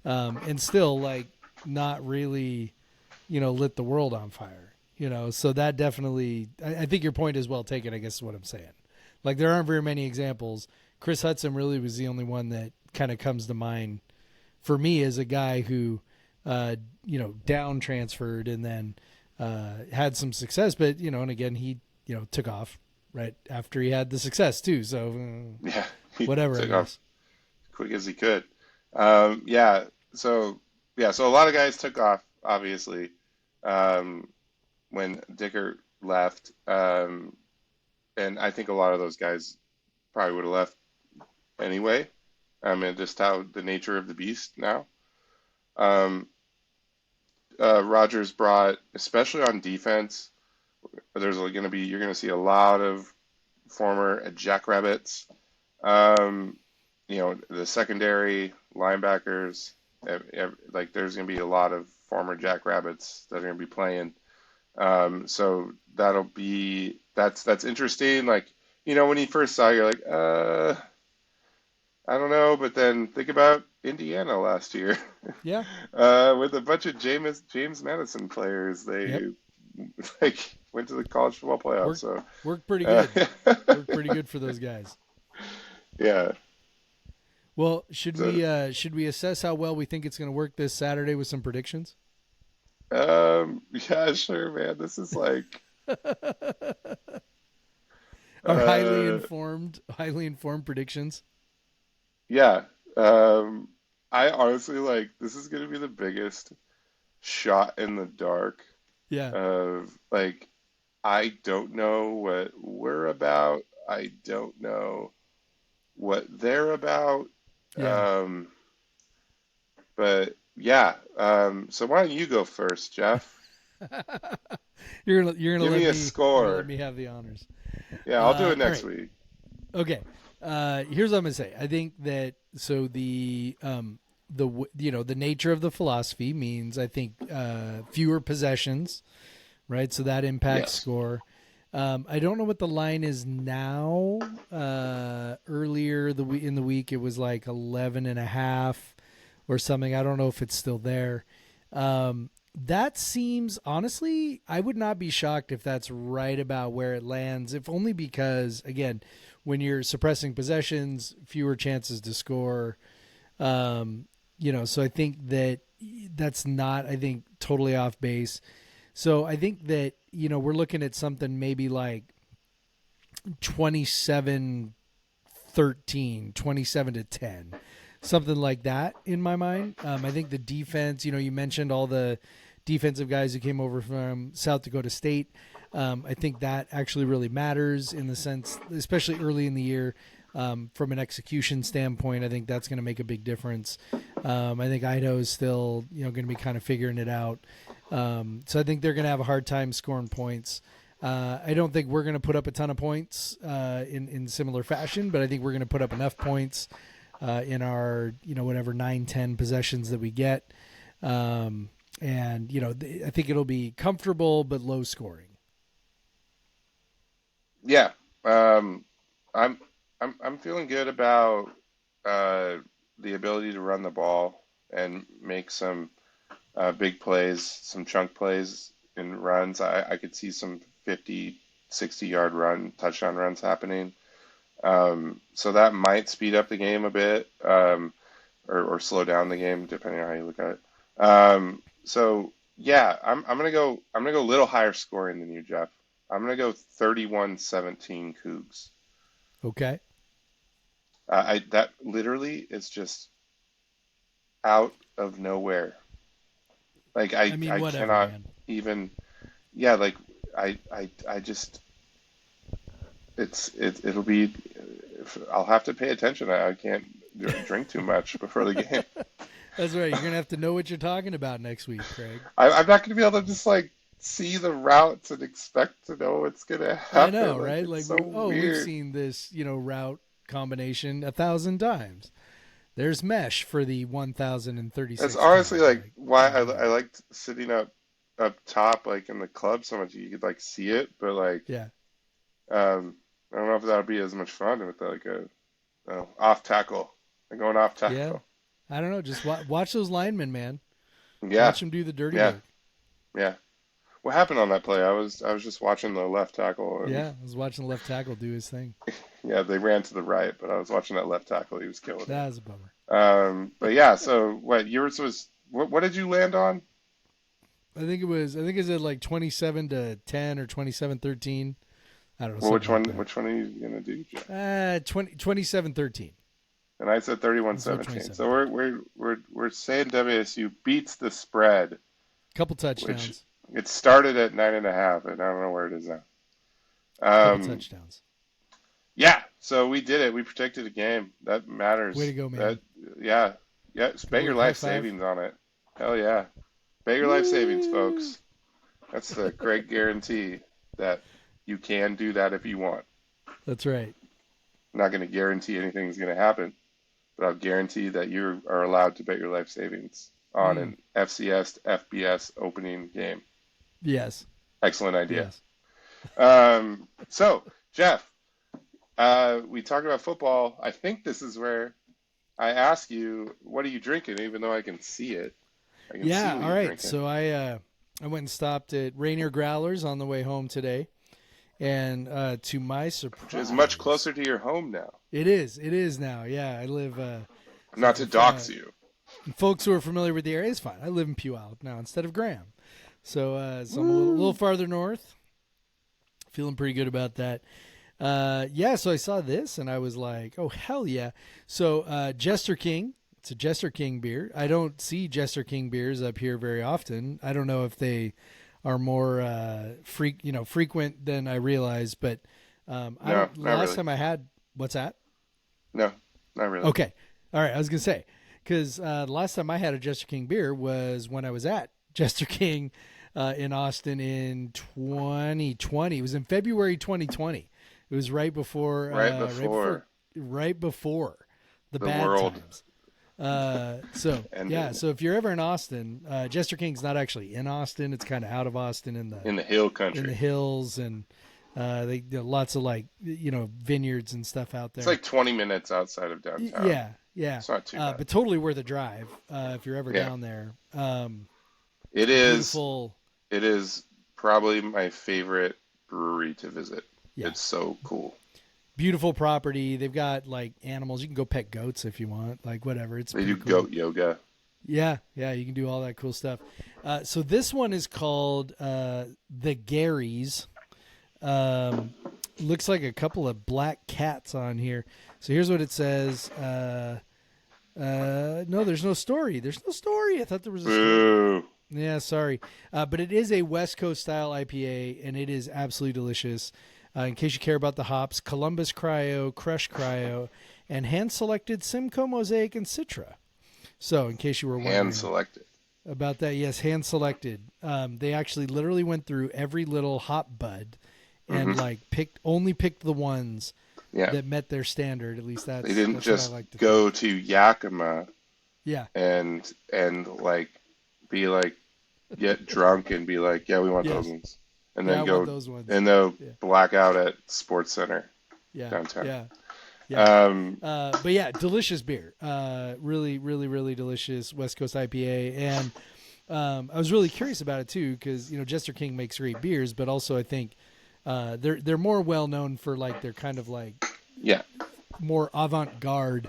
A: and still like not really, lit the world on fire. So that definitely, I think your point is well taken. I guess is what I'm saying. Like there aren't very many examples. Chris Hudson really was the only one that kind of comes to mind for me as a guy who, down transferred and then had some success, but and again he took off right after he had the success too. So
D: Yeah, he
A: whatever, I
D: took off
A: guess.
D: quick as he could. Yeah, so a lot of guys took off, obviously, when Dicker left, and I think a lot of those guys probably would have left anyway. I mean, just how the nature of the beast now. Um, Rogers brought, especially on defense, you're going to see a lot of former Jackrabbits. The secondary linebackers, like there's going to be a lot of former Jackrabbits that are going to be playing. So that's interesting. Like, when you first saw, you're like, I don't know, but then think about Indiana last year,
A: Yeah.
D: with a bunch of James Madison players.
A: Yep.
D: They like went to the college football playoffs.
A: Worked
D: So,
A: worked pretty
D: uh,
A: good. Worked pretty good for those guys.
D: yeah.
A: Well,
D: So,
A: should we assess how well we think it's going to work this Saturday with some predictions?
D: yeah, sure, man. This is like,
A: Our
D: uh,
A: highly informed predictions.
D: yeah. I honestly like this is gonna be the biggest shot in the dark
A: Yeah.
D: of like I don't know what we're about. I don't know what they're about.
A: Yeah.
D: Um, but yeah. So why don't you go first, Jeff?
A: You're gonna
D: Give
A: let
D: me a
A: me you're gonna let
D: score.
A: me have the honors.
D: Yeah, I'll do it
A: All
D: next
A: right.
D: week.
A: Okay. Here's what I'm gonna say. I think that so the nature of the philosophy means I think fewer possessions, right? So that impacts
D: Yes.
A: score. I don't know what the line is now. Earlier in the week, it was like 11.5 or something. I don't know if it's still there. That seems, honestly, I would not be shocked if that's right about where it lands, if only because, again, when you're suppressing possessions, fewer chances to score. So I think that's not, I think, totally off base. So I think that, we're looking at something maybe like 27-13, 27-10, something like that in my mind. I think the defense, you mentioned all the defensive guys who came over from South Dakota State. I think that actually really matters in the sense, especially early in the year, from an execution standpoint. I think that's going to make a big difference. I think Idaho is still, going to be kind of figuring it out. So I think they're going to have a hard time scoring points. I don't think we're going to put up a ton of points in similar fashion, but I think we're going to put up enough points in our, whatever 9-10 possessions that we get. And, I think it'll be comfortable but low scoring.
D: Yeah. I'm feeling good about the ability to run the ball and make some big plays, some chunk plays in runs. I could see some 50, 60-yard touchdown runs happening. So that might speed up the game a bit, or slow down the game, depending on how you look at it. So yeah, I'm gonna go a little higher scoring than you, Jeff. I'm gonna go 31-17 Cougs.
A: Okay.
D: That literally is just out of nowhere. Like I
A: whatever,
D: cannot
A: man.
D: even. Yeah, like I just it'll be. I'll have to pay attention. I can't drink too much before the game.
A: That's right. You're going to have to know what you're talking about next week, Craig.
D: I'm not going to be able to just like see the routes and expect to know what's going to happen.
A: I know, right?
D: It's
A: Like,
D: so
A: we've
D: weird.
A: seen this, route combination 1,000 times. There's mesh for the 1,036.
D: That's honestly
A: time.
D: like why I liked sitting up top, like in the club, so much you could like see it, but like
A: Yeah.
D: I don't know if that would be as much fun with like a off tackle and going off tackle.
A: Yeah. I don't know. Just watch those linemen, man.
D: Yeah,
A: Watch them do the dirty
D: yeah,
A: work.
D: yeah. What happened on that play? I was just watching the left tackle. And,
A: Yeah, I was watching the left tackle do his thing.
D: yeah, they ran to the right, but I was watching that left tackle. He was killing it.
A: That was a bummer.
D: But yeah. So what yours was? What did you land on?
A: I think it's at like 27-10 or 27-13. I don't know.
D: Well, which one?
A: Like that.
D: Which one are you gonna do, Jeff?
A: 27-13.
D: And I said 31-17. So we're saying WSU beats the spread.
A: Couple touchdowns.
D: It started at 9.5, and I don't know where it is now.
A: Couple touchdowns.
D: Yeah, so we did it. We protected a game. That matters.
A: Way to go, man.
D: Yeah. Bet your life
A: high five.
D: savings on it. Hell yeah. Bet your life savings, folks. That's the great guarantee that you can do that if you want.
A: That's right.
D: I'm not going to guarantee anything's going to happen, but I'll guarantee that you are allowed to bet your life savings on an FCS to FBS opening game.
A: Yes.
D: Excellent idea.
A: Yes.
D: So, Jeff, we talked about football. I think this is where I ask you, what are you drinking, even though I can see it? I can see
A: Yeah.
D: what
A: All
D: you're
A: right.
D: drinking.
A: So I went and stopped at Rainier Growlers on the way home today, and to my surprise,
D: Which is much closer to your home now.
A: It is. It is now. Yeah. I live.
D: Not to dox you.
A: Folks who are familiar with the area is fine. I live in Puyallup now instead of Graham, so I'm a little farther north. Feeling pretty good about that. So I saw this and I was like, oh, hell yeah. So Jester King, it's a Jester King beer. I don't see Jester King beers up here very often. I don't know if they are more frequent than I realize, but last
D: really.
A: time I had, what's that?
D: No, not really.
A: Okay. All right. I was going to say, because the last time I had a Jester King beer was when I was at Jester King in Austin in 2020. It was in February 2020. It was right before the bad
D: world.
A: times. So if you're ever in Austin, Jester King's not actually in Austin. It's kind of out of Austin in the
D: In the hill country.
A: in the hills, and They lots of like vineyards and stuff out there.
D: It's like 20 minutes outside of downtown.
A: Yeah, yeah.
D: It's not too bad.
A: But totally worth a drive if you're ever
D: Yeah.
A: down there.
D: It is.
A: Beautiful.
D: It is probably my favorite brewery to visit.
A: Yeah.
D: It's so cool.
A: Beautiful property. They've got like animals. You can go pet goats if you want. Like whatever. It's
D: They do
A: pretty cool.
D: goat yoga.
A: Yeah, yeah. You can do all that cool stuff. So this one is called the Garys. Looks like a couple of black cats on here. So here's what it says. No, there's no story. There's no story. I thought there was a story.
D: Boo.
A: Yeah, sorry. But it is a West Coast style IPA, and it is absolutely delicious. In case you care about the hops, Columbus Cryo, Crush Cryo, and hand-selected Simcoe, Mosaic, and Citra. So in case you were wondering
D: Hand selected.
A: about that, yes, hand-selected. They actually literally went through every little hop bud and like picked the ones
D: Yeah.
A: that met their standard. At least that's
D: They didn't
A: that's what I
D: just
A: like to
D: go
A: think.
D: to Yakima
A: Yeah,
D: and like be like get drunk and be like, yeah, we want
A: Yes.
D: those ones, and
A: Yeah,
D: then
A: I
D: go
A: want those ones.
D: and they'll
A: Yeah.
D: black out at Sports Center
A: yeah,
D: downtown.
A: yeah. Yeah. But yeah, delicious beer. Really, really, really delicious West Coast IPA. And I was really curious about it too, because Jester King makes great beers, but also I think they're more well known for like their kind of like
D: Yeah.
A: more avant-garde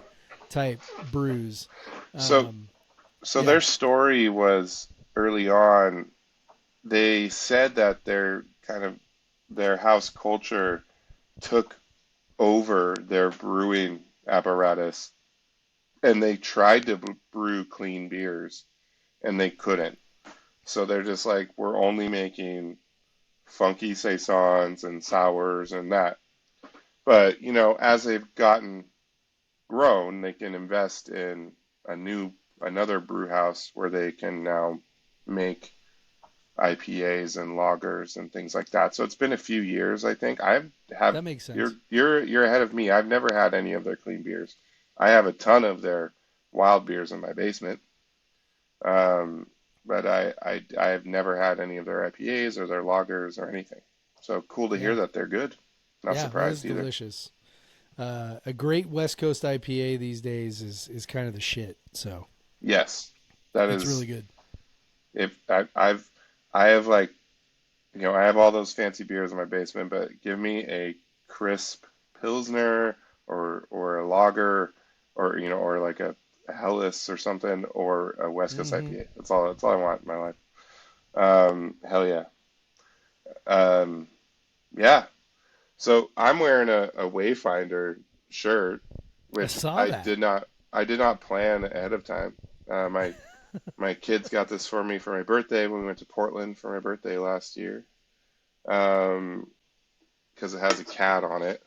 A: type brews.
D: So
A: yeah.
D: their story was early on. They said that their house culture took over their brewing apparatus, and they tried to brew clean beers, and they couldn't. So they're just like, we're only making funky saisons and sours and that. But as they've grown, they can invest in another brew house where they can now make IPAs and lagers and things like that. So it's been a few years, I think.
A: That makes sense.
D: You're ahead of me. I've never had any of their clean beers. I have a ton of their wild beers in my basement. But I have never had any of their IPAs or their lagers or anything. So cool to hear that they're good. Not
A: yeah,
D: surprised
A: that is
D: either.
A: delicious. A great West Coast IPA these days is kind of the shit. So
D: Yes, that
A: it's
D: is
A: really good.
D: If I have like, I have all those fancy beers in my basement, but give me a crisp Pilsner or a lager or like a Helles or something or a West Coast IPA. That's all I want in my life. Hell yeah. Yeah. So I'm wearing a Wayfinder shirt, which
A: saw that.
D: I did not plan ahead of time. My kids got this for me for my birthday when we went to Portland for my birthday last year. Because it has a cat on it.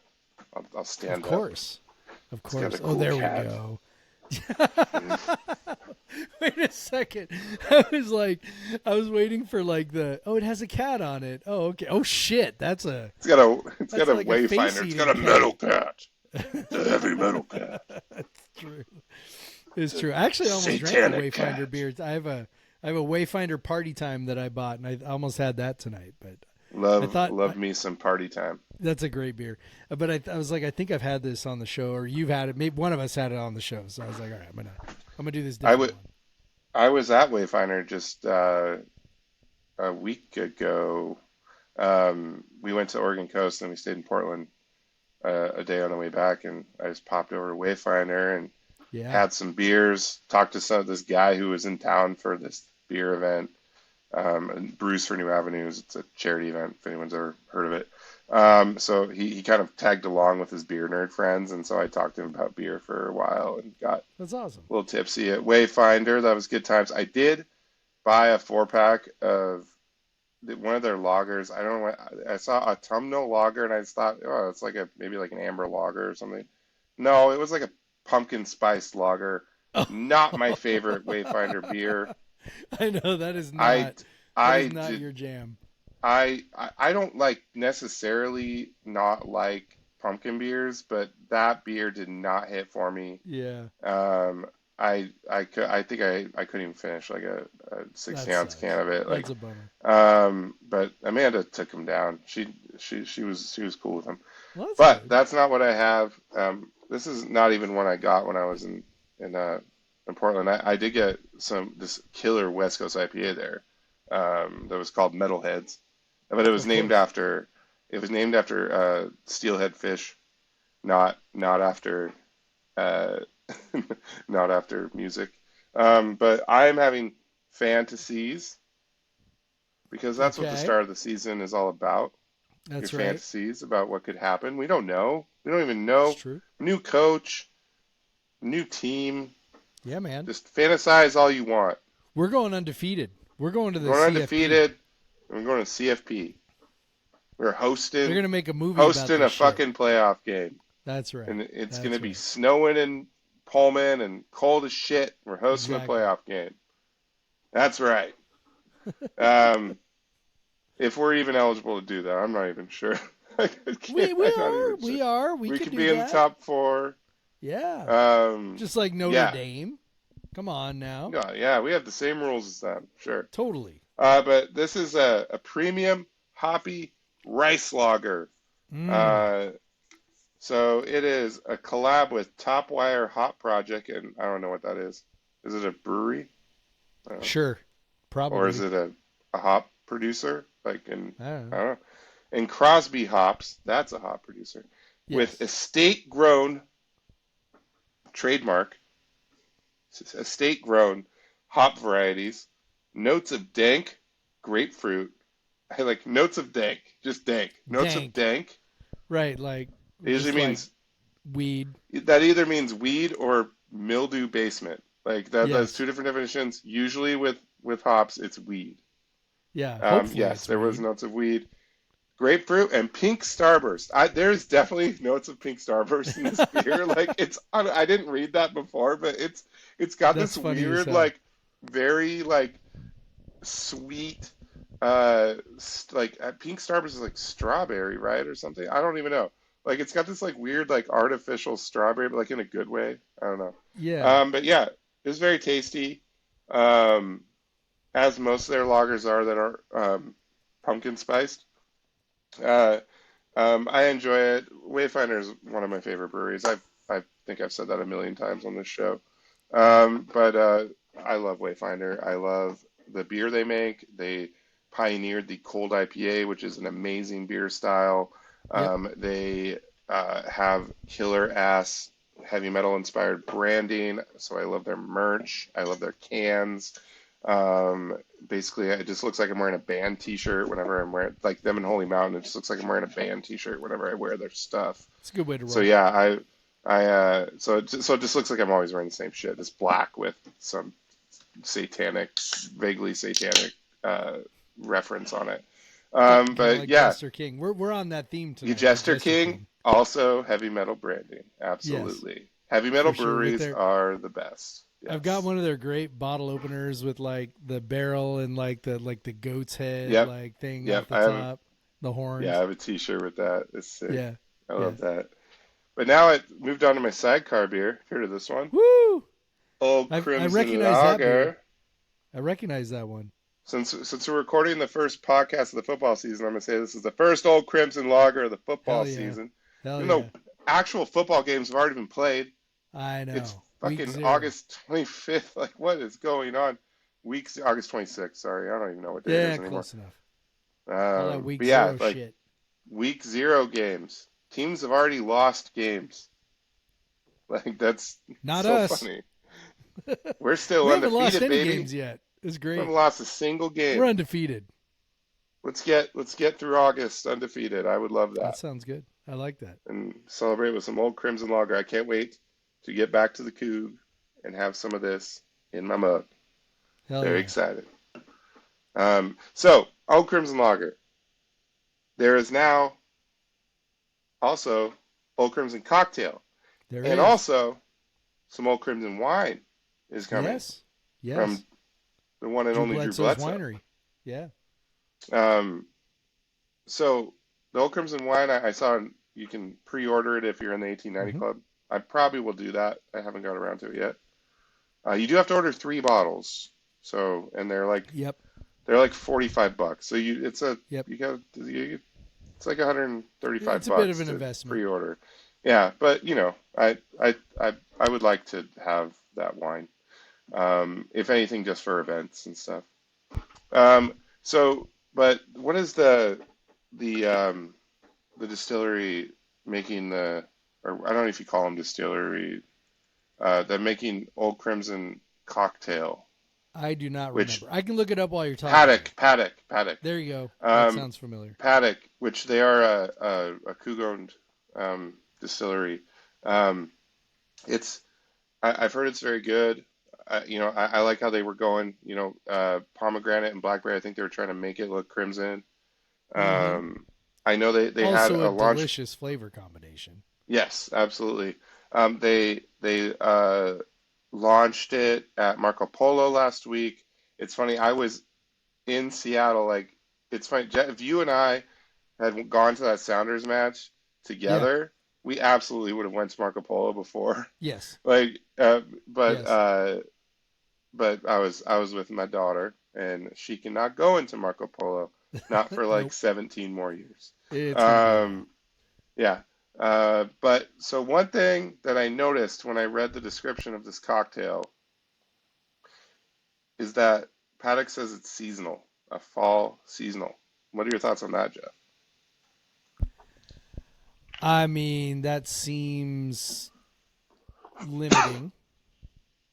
D: I'll stand
A: Of
D: up.
A: course. Of
D: It's got
A: course.
D: a
A: Oh,
D: cool
A: there
D: cat.
A: we go. Wait a second. I was waiting for like it has a cat on it. Oh, okay. Oh shit. It's got
D: It's got a
A: like a
D: Wayfinder. It's
A: face-eating
D: got a
A: cat.
D: metal cat. It's a heavy metal cat.
A: That's true. It's true. I actually almost drank a
D: Satanic
A: Wayfinder
D: cat.
A: beer. I have a Wayfinder Party Time that I bought, and I almost had that tonight. But
D: Love me some party time.
A: that's a great beer. But I was like, I think I've had this on the show, or you've had it. Maybe one of us had it on the show. So I was like, all right, I'm gonna do this.
D: I was at Wayfinder just a week ago. We went to Oregon Coast and we stayed in Portland a day on the way back, and I just popped over to Wayfinder and
A: Yeah.
D: had some beers, talked to this guy who was in town for this beer event, and Brews for New Avenues. It's a charity event if anyone's ever heard of it. So he kind of tagged along with his beer nerd friends, and so I talked to him about beer for a while and got
A: That's awesome.
D: a little tipsy at Wayfinder. That was good times. I did buy a 4-pack of one of their lagers. I don't know what I saw, a autumnal lager, and I just thought, oh, it's like maybe like an amber lager or something. No, it was like a pumpkin spice lager. Not my favorite Wayfinder beer.
A: I know that is not.
D: I
A: that is not
D: did-
A: your jam.
D: I don't like necessarily not like pumpkin beers, but that beer did not hit for me.
A: Yeah.
D: I think I couldn't even finish like a
A: That
D: 60-ounce
A: sucks.
D: can of it. Like,
A: That's a bummer.
D: but Amanda took him down. She was cool with him.
A: Well, that's
D: But
A: good.
D: that's not what I have. This is not even one I got when I was in Portland. I did get this killer West Coast IPA there, that was called Metalheads, but
A: Of course.
D: it was named after steelhead fish, not after uh, not after music. But I'm having fantasies because that's what the
A: Okay.
D: start of the season is all about. Your
A: That's right.
D: fantasies about what could happen. We don't know. We don't even
A: It's
D: know.
A: true.
D: New coach, new team.
A: Yeah, man.
D: Just fantasize all you want.
A: We're going undefeated. We're going to
D: We're
A: the
D: going
A: CFP.
D: undefeated, and we're going to CFP. We're
A: They're going to make a movie about
D: hosting a
A: this shit.
D: fucking playoff game,
A: That's right.
D: and it's going
A: That's
D: to be
A: right.
D: snowing in Pullman and cold as shit. We're hosting a
A: Exactly.
D: playoff game. That's right. Um, if we're even eligible to do that, I'm not even sure.
A: We
D: I'm not
A: are.
D: even sure.
A: We are. We
D: We
A: could
D: could
A: do
D: be in the
A: that.
D: top four.
A: Yeah.
D: Um,
A: Just like Notre
D: yeah,
A: Dame. Come on now.
D: no, yeah, we have the same rules as them, sure.
A: Totally.
D: But this is a premium hoppy rice lager.
A: Mm.
D: Uh, so it is a collab with Top Wire Hop Project, and I don't know what that is. Is it a brewery?
A: Sure.
D: Or is
A: Probably.
D: it a hop producer?
A: I don't
D: I
A: know.
D: don't know. And Crosby Hops, that's a hop producer, with
A: Yes.
D: estate grown trademark, estate grown hop varieties, notes of dank grapefruit. I like notes of dank, just dank. Notes of
A: Dank.
D: dank.
A: Right. Like,
D: It usually
A: just like
D: means
A: weed.
D: that either means weed or mildew basement. Like that's
A: Yes.
D: two different definitions. Usually with hops, it's weed.
A: Yeah. Hopefully
D: Yes,
A: it's
D: there was
A: weed.
D: notes of weed, grapefruit, and pink starburst. There's definitely notes of pink starburst in this beer. Like I didn't read that before, but it's got
A: That's
D: this
A: funny as
D: weird,
A: hell.
D: like very like sweet, pink starburst is like strawberry, right, or something. I don't even know. Like it's got this like weird like artificial strawberry, but like in a good way. I don't know.
A: Yeah.
D: But yeah, it was very tasty. Um, as most of their lagers are that are pumpkin spiced. Uh, I enjoy it. Wayfinder is one of my favorite breweries. I think I've said that a million times on this show. But I love Wayfinder. I love the beer they make. They pioneered the cold IPA, which is an amazing beer style.
A: Yep.
D: They have killer ass heavy metal inspired branding. So I love their merch. I love their cans. Basically, it just looks like I'm wearing a band T-shirt whenever I'm wearing like them in Holy Mountain. It just looks like I'm wearing a band T-shirt whenever I wear their stuff.
A: It's a good way to
D: So
A: roll.
D: yeah, so it just looks like I'm always wearing the same shit. It's black with some satanic, vaguely satanic reference on it.
A: Kind of
D: But
A: like
D: yeah,
A: Jester King. We're on that theme
D: you
A: tonight. The
D: Jester
A: Jester
D: King,
A: King.
D: also heavy metal branding.
A: Yes,
D: Absolutely. Heavy metal
A: for sure. With
D: breweries
A: their,
D: are the best.
A: I've got
D: Yes.
A: one of their great bottle openers with like the barrel and like the goat's head
D: Yep.
A: like thing
D: Yep.
A: off the top, the
D: I
A: horns.
D: have a T-shirt with that. It's sick.
A: Yeah,
D: I
A: yeah.
D: love that. But now I moved on to my sidecar beer. Heard of this one?
A: Woo!
D: Old
A: I
D: Crimson
A: recognize that beer.
D: Lager.
A: I recognize that one.
D: Since we're recording the first podcast of the football season, I'm gonna say this is the first Old Crimson Lager of the football
A: Hell yeah,
D: season.
A: hell
D: Even though
A: yeah.
D: actual football games have already been played,
A: I
D: it's
A: know. Week
D: fucking
A: 0.
D: August 25th. Like, what is going on? August 26th. Sorry, I don't even know what day it
A: Yeah,
D: is anymore.
A: close enough. All that week
D: But yeah,
A: 0
D: like
A: shit.
D: week 0 games. Teams have already lost games. Like that's
A: Not
D: so
A: us.
D: funny. We're still
A: We haven't lost
D: undefeated,
A: any
D: baby.
A: games yet. It's
D: We
A: great.
D: haven't lost a single
A: We're
D: game.
A: undefeated.
D: Let's get through August undefeated. I would love
A: That
D: that.
A: sounds good. I like that.
D: And celebrate with some old Crimson Lager. I can't wait to get back to the Coug and have some of this in my mug.
A: Hell
D: Very
A: yeah.
D: excited. So old Crimson Lager. There is now also Old Crimson Cocktail,
A: There
D: and
A: is.
D: also some Old Crimson Wine is coming
A: Yes. Yes.
D: from the one and
A: Drew
D: only Drew
A: Bledsoe's
D: Bledsoe.
A: winery. Yeah.
D: Um, so the Old Crimson Wine, I saw you can pre-order it if you're in the 1890
A: hmm
D: Club. I probably will do that. I haven't got around to it yet. You do have to order 3 bottles. So, and
A: Yep.
D: they're like $45. So
A: Yep.
D: it's like 135
A: It's a bit of
D: bucks
A: an
D: to
A: investment.
D: pre-order. Yeah, but I would like to have that wine. If anything, just for events and stuff. Um, but what is the distillery making or I don't know if you call them distillery, they're making Old Crimson cocktail,
A: I do not
D: which
A: remember. I can look it up while you're talking.
D: Paddock,
A: There you go. That
D: um,
A: sounds familiar.
D: Paddock, which they are a Coug-owned distillery. Um, it's I've heard it's very good. I like how they were going. Pomegranate and blackberry. I think they were trying to make it look crimson.
A: Hmm.
D: Um, I know they had
A: Also
D: a
A: a
D: launch.
A: delicious flavor combination.
D: Yes, absolutely. They launched it at Marco Polo last week. It's funny. I was in Seattle. Like, it's funny. If you and I had gone to that Sounders match
A: Yeah.
D: together, we absolutely would have went to Marco Polo before.
A: Yes.
D: Like,
A: Yes.
D: but I was with my daughter, and she cannot go into Marco Polo, not for like
A: Nope.
D: 17 more years.
A: It's gonna be a while.
D: Um, yeah. But so one thing that I noticed when I read the description of this cocktail is that Paddock says it's seasonal, a fall seasonal. What are your thoughts on that, Jeff?
A: I mean, that seems limiting, I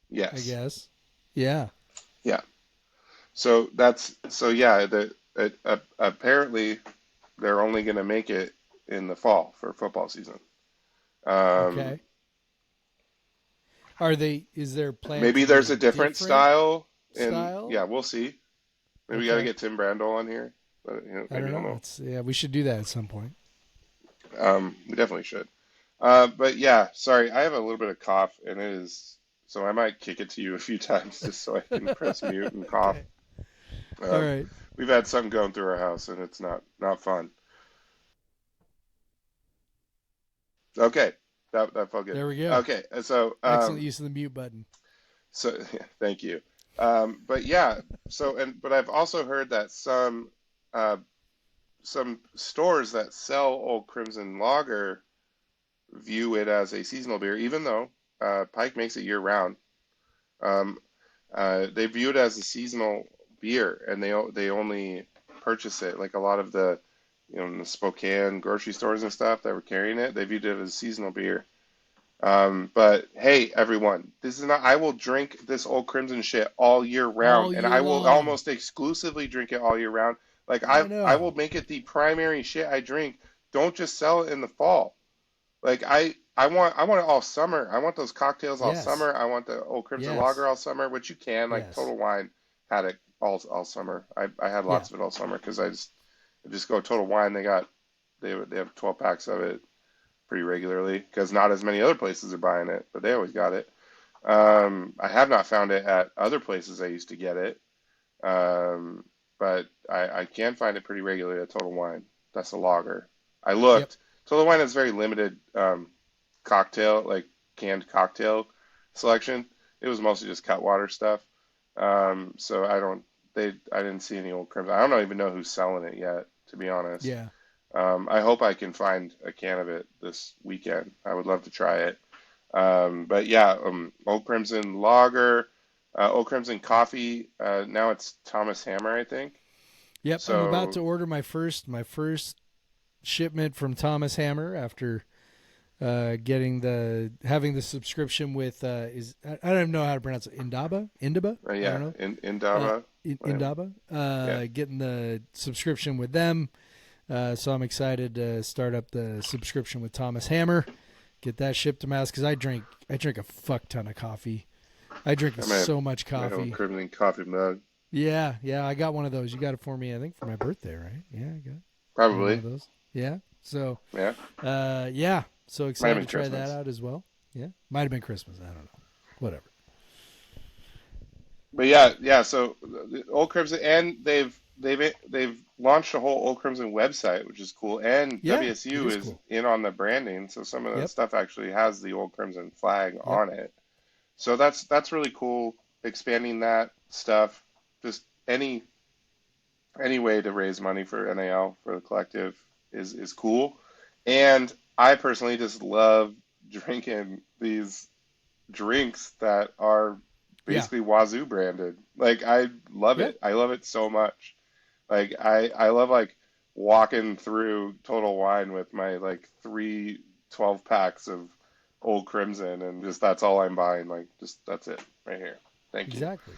D: Yes.
A: guess. Yeah.
D: Yeah. So yeah, apparently they're only going to make it in the fall for football season. Um,
A: Okay. Is there a plan
D: maybe
A: to do
D: there's
A: a
D: a different
A: different
D: style, and
A: style?
D: yeah, we'll see. Maybe we got to
A: Okay.
D: get Tim Brandle on here, but
A: I
D: maybe
A: don't
D: he'll
A: know.
D: know.
A: Yeah, we should do that at some point.
D: We definitely should. But yeah, sorry, I have a little bit of cough, and it is so I might kick it to you a few times just so I can press mute and cough.
A: Okay. All
D: Um,
A: right.
D: we've had something going through our house, and it's not fun. Okay, that felt good.
A: There we go.
D: Okay, so
A: Excellent use of the mute button.
D: yeah, thank you. But yeah, but I've also heard that uh, some stores that sell Old Crimson Lager view it as a seasonal beer, even though Pike makes it year round. Um, they view it as a seasonal beer, and they only purchase it like a lot of the Spokane grocery stores and stuff that were carrying it. They viewed it as a seasonal beer. But hey, everyone, this is not. I will drink this Old Crimson shit all year
A: All
D: round, and
A: year
D: I will
A: long.
D: almost exclusively drink it all year round. Like
A: I
D: I will
A: know.
D: make it the primary shit I drink. Don't just sell it in the fall. Like I want it all summer. I want those cocktails all
A: Yes.
D: summer. I want the Old Crimson
A: Yes.
D: Lager all summer, which you can, like
A: Yes.
D: Total Wine had it all summer. I had
A: Yeah.
D: lots of it all summer because I just go Total Wine. They have 12 packs of it pretty regularly because not as many other places are buying it, but they always got it. I have not found it at other places I used to get it, um, but I can find it pretty regularly at Total Wine. That's a lager. I
A: Yep.
D: looked. Total Wine has very limited cocktail, like canned cocktail selection. It was mostly just Cutwater stuff. So I didn't see any Old Crimson. I don't even know who's selling it yet, to be honest.
A: Yeah.
D: I hope I can find a can of it this weekend. I would love to try it. But yeah, Old Crimson Lager, Old Crimson Coffee. Now it's Thomas Hammer, I think.
A: Yep. I'm about
D: So
A: to order my first shipment from Thomas Hammer after having the subscription with I don't even know how to pronounce it. Indaba. I
D: yeah,
A: don't know.
D: in
A: Uh,
D: Indaba. Whatever.
A: Indaba.
D: Yeah.
A: Getting the subscription with them. So I'm excited to start up the subscription with Thomas Hammer. Get that shipped to my house because I drink a fuck ton of coffee. I drink
D: I might have,
A: so much
D: might have a
A: coffee.
D: Crimson coffee mug.
A: Yeah, I got one of those. You got it for me, I think, for my birthday, right? Yeah, I got one
D: Probably.
A: of those. Yeah. So,
D: Yeah.
A: yeah. So
D: Might have
A: excited
D: been
A: to try
D: Christmas.
A: that out as well. Yeah. Might have been Christmas. I don't know. Whatever.
D: But yeah. So the Old Crimson, and they've launched a whole Old Crimson website, which is cool. And
A: Yeah, it
D: WSU
A: is
D: is
A: cool.
D: in on the branding, so some of the
A: Yep.
D: stuff actually has the Old Crimson flag
A: Yep.
D: on it. So that's really cool. Expanding that stuff, just any way to raise money for NAL for the collective is cool. And I personally just love drinking these drinks that are
A: Yeah.
D: basically Wazoo branded. Like I love
A: Yeah.
D: it. I love it so much. Like I love like walking through Total Wine with my like 3 12 packs of Old Crimson and just that's all I'm buying. Like just that's it right here. Thank you.
A: Exactly.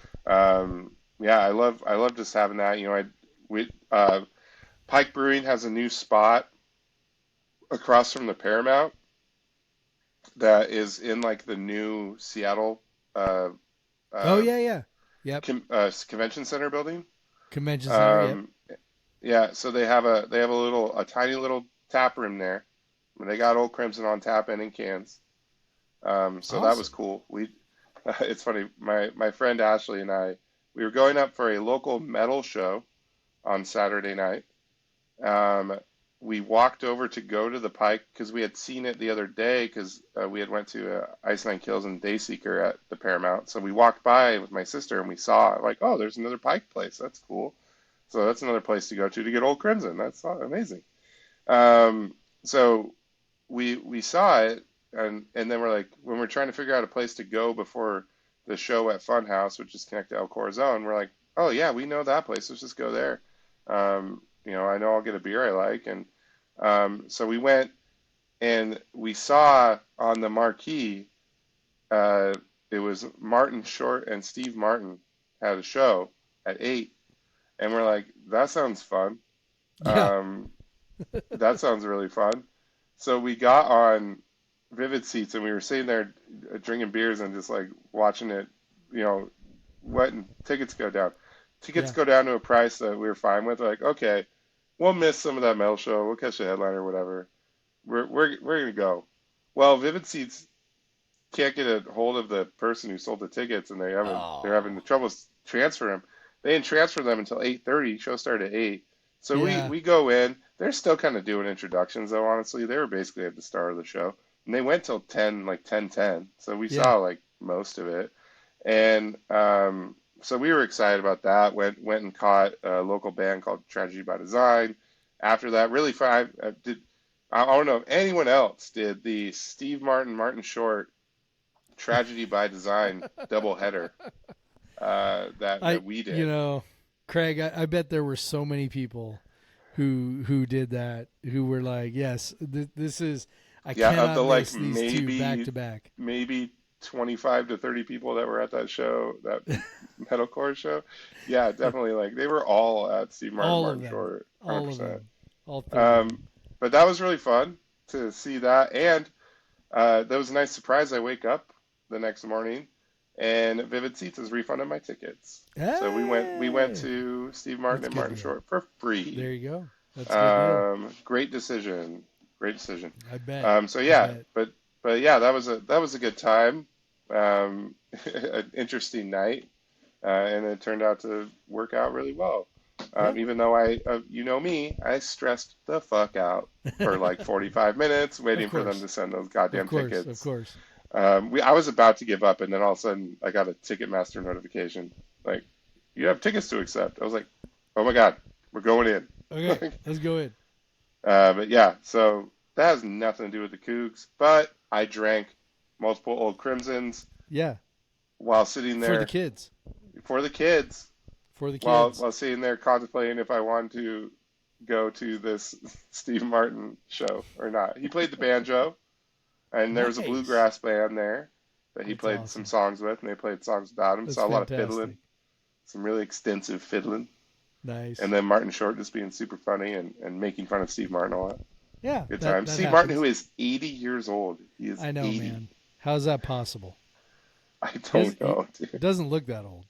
D: Yeah, I love just having that. We Pike Brewing has a new spot across from the Paramount that is in like the new Seattle uh,
A: Oh
D: uh,
A: yeah, yeah. Yep.
D: convention center building.
A: Convention center. Yep.
D: Um, yeah, so they have a tiny little tap room there. They got Old Crimson on tap and in cans. So that was
A: Awesome.
D: cool. It's funny. My friend Ashley and we were going up for a local metal show on Saturday night. Um, we walked over to go to the Pike because we had seen it the other day because we had went to Ice Nine Kills and Dayseeker at the Paramount. So we walked by with my sister and we saw like, oh, there's another Pike place. That's cool. So that's another place to go to get Old Crimson. That's amazing. So we saw it and then we're like when we're trying to figure out a place to go before the show at Funhouse, which is connected to El Corazon, we're like, oh yeah, we know that place. Let's just go there. I know I'll get a beer I like, and so we went and we saw on the marquee, uh, it was Martin Short and Steve Martin had a show at 8, and we're like, that sounds fun.
A: Yeah.
D: Um, that sounds really fun. So we got on Vivid Seats and we were sitting there drinking beers and just like watching it, you know, letting tickets go down. Tickets
A: Yeah.
D: go down to a price that we were fine with. Like, okay, we'll miss some of that metal show. We'll catch the headliner or whatever. We're gonna go. Well, Vivid Seats can't get a hold of the person who sold the tickets, and they're having
A: Oh.
D: the trouble transfer them. They didn't transfer them until 8:30. Show started at 8. So we
A: Yeah.
D: we go in. They're still kind of doing introductions though. Honestly, they were basically at the start of the show, and they went till 10, like 10:10. So we
A: Yeah.
D: saw like most of it, and so we were excited about that. Went and caught a local band called Tragedy by Design. After that, really fun. I don't know if anyone else did the Steve Martin Martin Short Tragedy by Design doubleheader that
A: I
D: we
A: you
D: did.
A: know, Craig, I bet there were so many people who did that who were like, yes, this is I
D: Yeah, of the
A: cannot
D: like
A: miss these two back to back.
D: maybe 25 to 30 people that were at that show, that metalcore show. Yeah, definitely like they were all at Steve Martin
A: All of
D: Martin
A: them.
D: Short,
A: All of
D: 100%.
A: them. All 30 of
D: Um,
A: them.
D: but that was really fun to see that, and that was a nice surprise. I wake up the next morning, and Vivid Seats has refunded my tickets. So we went
A: Hey,
D: to Steve Martin
A: that's a
D: and
A: good
D: Martin
A: deal.
D: Short for free.
A: There you go. That's a good deal.
D: Great decision. Great decision.
A: I bet.
D: So
A: I
D: yeah,
A: bet.
D: but yeah, that was a good time. An interesting night, and it turned out to work out really well.
A: Yeah.
D: Even though you know me, I stressed the fuck out for like 45 minutes
A: Of
D: waiting for them
A: course.
D: to send those
A: Of
D: goddamn
A: course. Of
D: tickets.
A: course.
D: I was about to give up, and then all of a sudden I got a Ticketmaster notification, like, you have tickets to accept. I was like, oh my God, we're going in.
A: Okay, let's go in.
D: But yeah, so that has nothing to do with the Cougs, but I drank multiple Old Crimsons
A: Yeah.
D: while sitting
A: For the
D: there
A: kids.
D: for the kids,
A: For the
D: while
A: kids.
D: while sitting there contemplating if I wanted to go to this Steve Martin show or not. He played the banjo, and there was a
A: Nice.
D: bluegrass band there that he
A: That's
D: played some
A: awesome.
D: songs with, and they played songs without him.
A: That's
D: Saw a lot of fiddling,
A: fantastic.
D: some really extensive fiddling, and
A: Nice.
D: then Martin Short just being super funny and making fun of Steve Martin a lot.
A: Yeah,
D: Good
A: that
D: time.
A: that
D: Steve Martin, who
A: happens.
D: is 80 years old. He is
A: I know,
D: 80.
A: man. How's that possible?
D: I
A: He
D: don't know, dude.
A: doesn't look that old.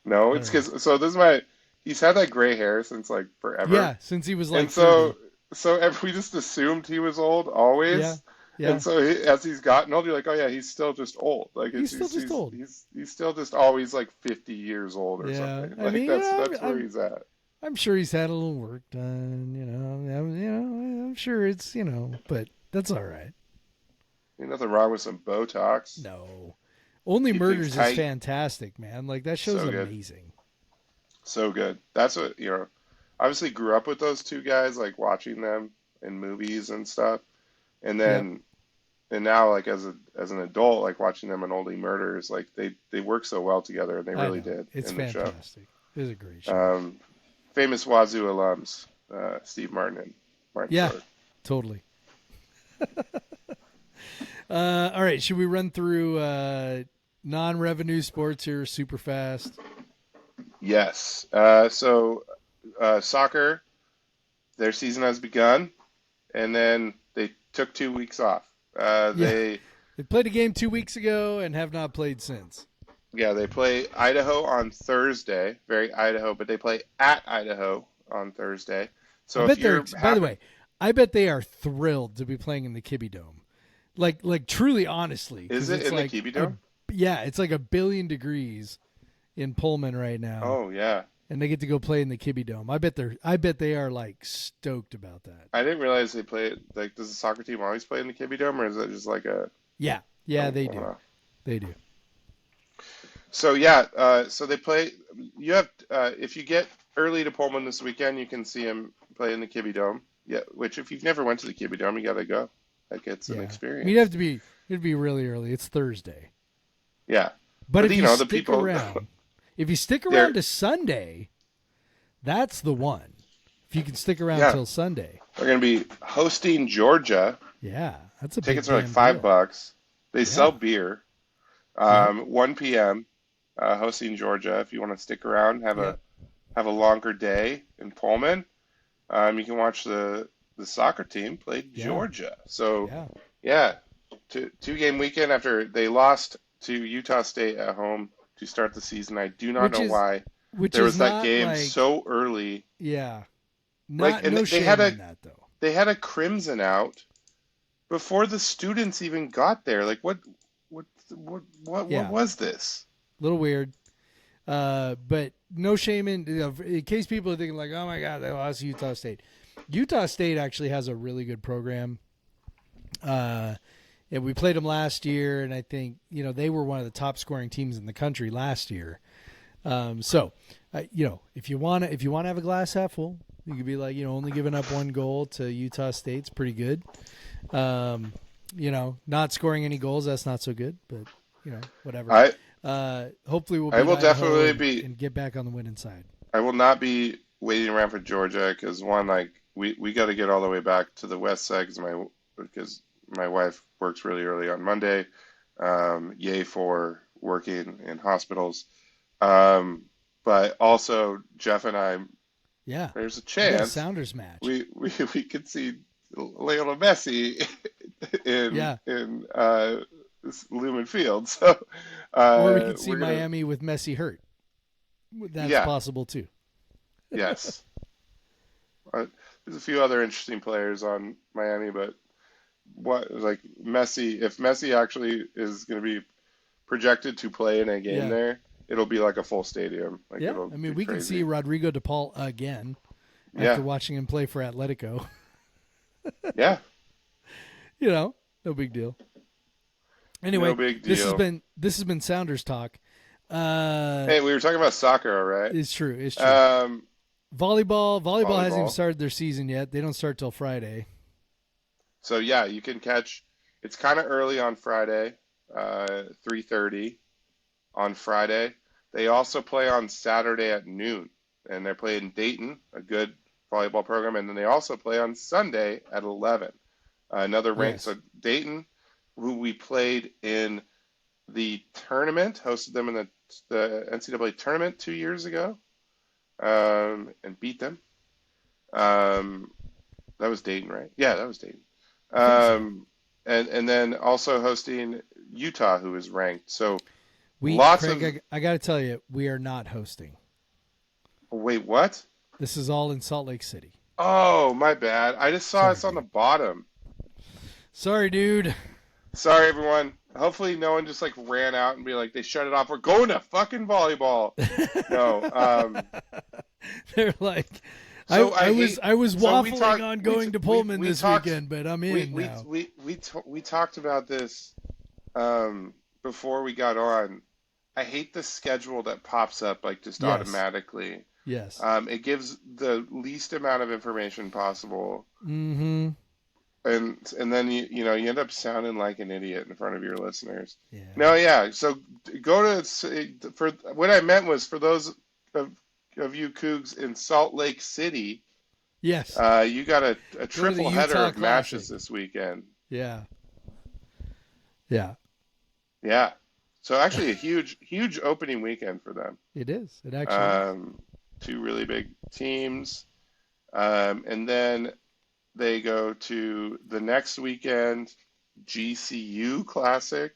D: No,
A: I
D: it's
A: don't know.
D: because so this is he's had that gray hair since like forever,
A: Yeah, since he was
D: and
A: like 30.
D: we just assumed he was old
A: Yeah.
D: always, and
A: Yeah.
D: so as he's gotten older, you're like, oh yeah, he's still just old. Like
A: He's still just old.
D: he's still just always like 50 years old or
A: Yeah.
D: something.
A: I
D: Like
A: mean,
D: that's where he's at.
A: I'm sure he's had a little work done, I'm sure it's, but that's all right.
D: Ain't nothing wrong with some Botox.
A: No. Only
D: keep
A: Murders
D: things tight.
A: is fantastic, man. Like that show's
D: So good.
A: amazing.
D: So good. That's what, obviously grew up with those two guys, like watching them in movies and stuff. And then, and now like as an adult, like watching them in Only Murders, like they work so well together, and they
A: I
D: really
A: know.
D: did
A: It's
D: in the show.
A: fantastic. It was a great show.
D: Famous Wazoo alums, Steve Martin and Martin
A: Yeah.
D: Short.
A: Totally. All right. Should we run through non-revenue sports here super fast?
D: Yes. So soccer, their season has begun, and then they took 2 weeks off. They
A: played a game 2 weeks ago and have not played since.
D: they play Idaho on Thursday. Very Idaho, but they play at Idaho on Thursday. So
A: By the way, I bet they are thrilled to be playing in the Kibbe Dome. Like truly, honestly.
D: Is it in
A: like
D: the Kibbe Dome?
A: Yeah, it's like 1 billion degrees in Pullman right now.
D: Oh yeah.
A: And they get to go play in the Kibbe Dome. I bet they are like stoked about that.
D: I didn't realize they play. Like, does the soccer team always play in the Kibbe Dome, or is it just like a?
A: Yeah, they do.
D: Wow.
A: They do.
D: So so they play. You have if you get early to Pullman this weekend, you can see them play in the Kibbe Dome. Yeah, which if you've never went to the Kibbe Dome, you got to go. Like it's an experience.
A: I mean, it'd be really early. It's Thursday.
D: Yeah,
A: but if you
D: the
A: stick
D: people
A: around, if you stick around to Sunday, that's the one. If you can stick around till Sunday,
D: they're going to be hosting Georgia.
A: Yeah, that's a
D: tickets
A: big
D: are like
A: damn deal.
D: $5. They sell beer. 1 p.m. Hosting Georgia. If you want to stick around, have a longer day in Pullman, you can watch the soccer team play Georgia. So two-game weekend after they lost to Utah State at home to start the season. I do not know why there was that game so early.
A: Yeah,
D: no
A: shame in that though.
D: They had a crimson out before the students even got there. Like what was this?
A: A little weird. But no shame in case people are thinking like, oh my God, they lost to Utah State. Utah State actually has a really good program. And we played them last year, and I think, they were one of the top scoring teams in the country last year. So, if you want to have a glass half full, you could be like, only giving up 1 goal to Utah State's pretty good. Not scoring any goals, that's not so good, but whatever. Hopefully we'll be
D: definitely
A: and get back on the winning side.
D: I will not be waiting around for Georgia because we got to get all the way back to the west side because my wife works really early on Monday. Yay for working in hospitals. But also Jeff and I, there's a chance
A: Sounders match.
D: We could see Lionel Messi in Lumen Field. So
A: or we could see Miami with Messi hurt. That's possible too.
D: Yes. There's a few other interesting players on Miami, but Messi, if Messi actually is going to be projected to play in a game there, it'll be like a full stadium.
A: We can see Rodrigo de Paul again after watching him play for Atletico.
D: Yeah.
A: No big deal. Anyway,
D: no big deal.
A: This has been Sounders Talk.
D: Hey, we were talking about soccer, all right?
A: It's true. Volleyball hasn't even started their season yet. They don't start till Friday.
D: So you can catch. It's kind of early on Friday, 3:30 on Friday. They also play on Saturday at noon, and they're playing Dayton, a good volleyball program, and then they also play on Sunday at 11. Another ranked. So Dayton, who we played in the tournament, hosted them in the NCAA tournament 2 years ago, and beat them. That was Dayton, right? Yeah, that was Dayton. And then also hosting Utah, who is ranked. So
A: Craig, I got to tell you, we are not hosting.
D: Wait, what?
A: This is all in Salt Lake City.
D: Oh, my bad. I just saw us on the bottom.
A: Sorry, dude.
D: Sorry, everyone. Hopefully no one just ran out and be like, they shut it off. We're going to fucking volleyball. No.
A: They're like, so I was waffling on going to Pullman this weekend, but I'm in now.
D: We talked about this before we got on, I hate the schedule that pops up like just
A: Yes.
D: automatically.
A: Yes.
D: It gives the least amount of information possible,
A: Mm-hmm.
D: and then you end up sounding like an idiot in front of your listeners.
A: Yeah.
D: No, yeah. So go for what I meant was for those of you Cougs in Salt Lake City,
A: Yes.
D: you got a
A: Go to the
D: triple header
A: Utah
D: of matches
A: Classic.
D: this weekend.
A: Yeah. Yeah.
D: Yeah. So actually a huge opening weekend for them.
A: It is. It actually is.
D: Um, two really big teams. And then they go to the next weekend, GCU Classic,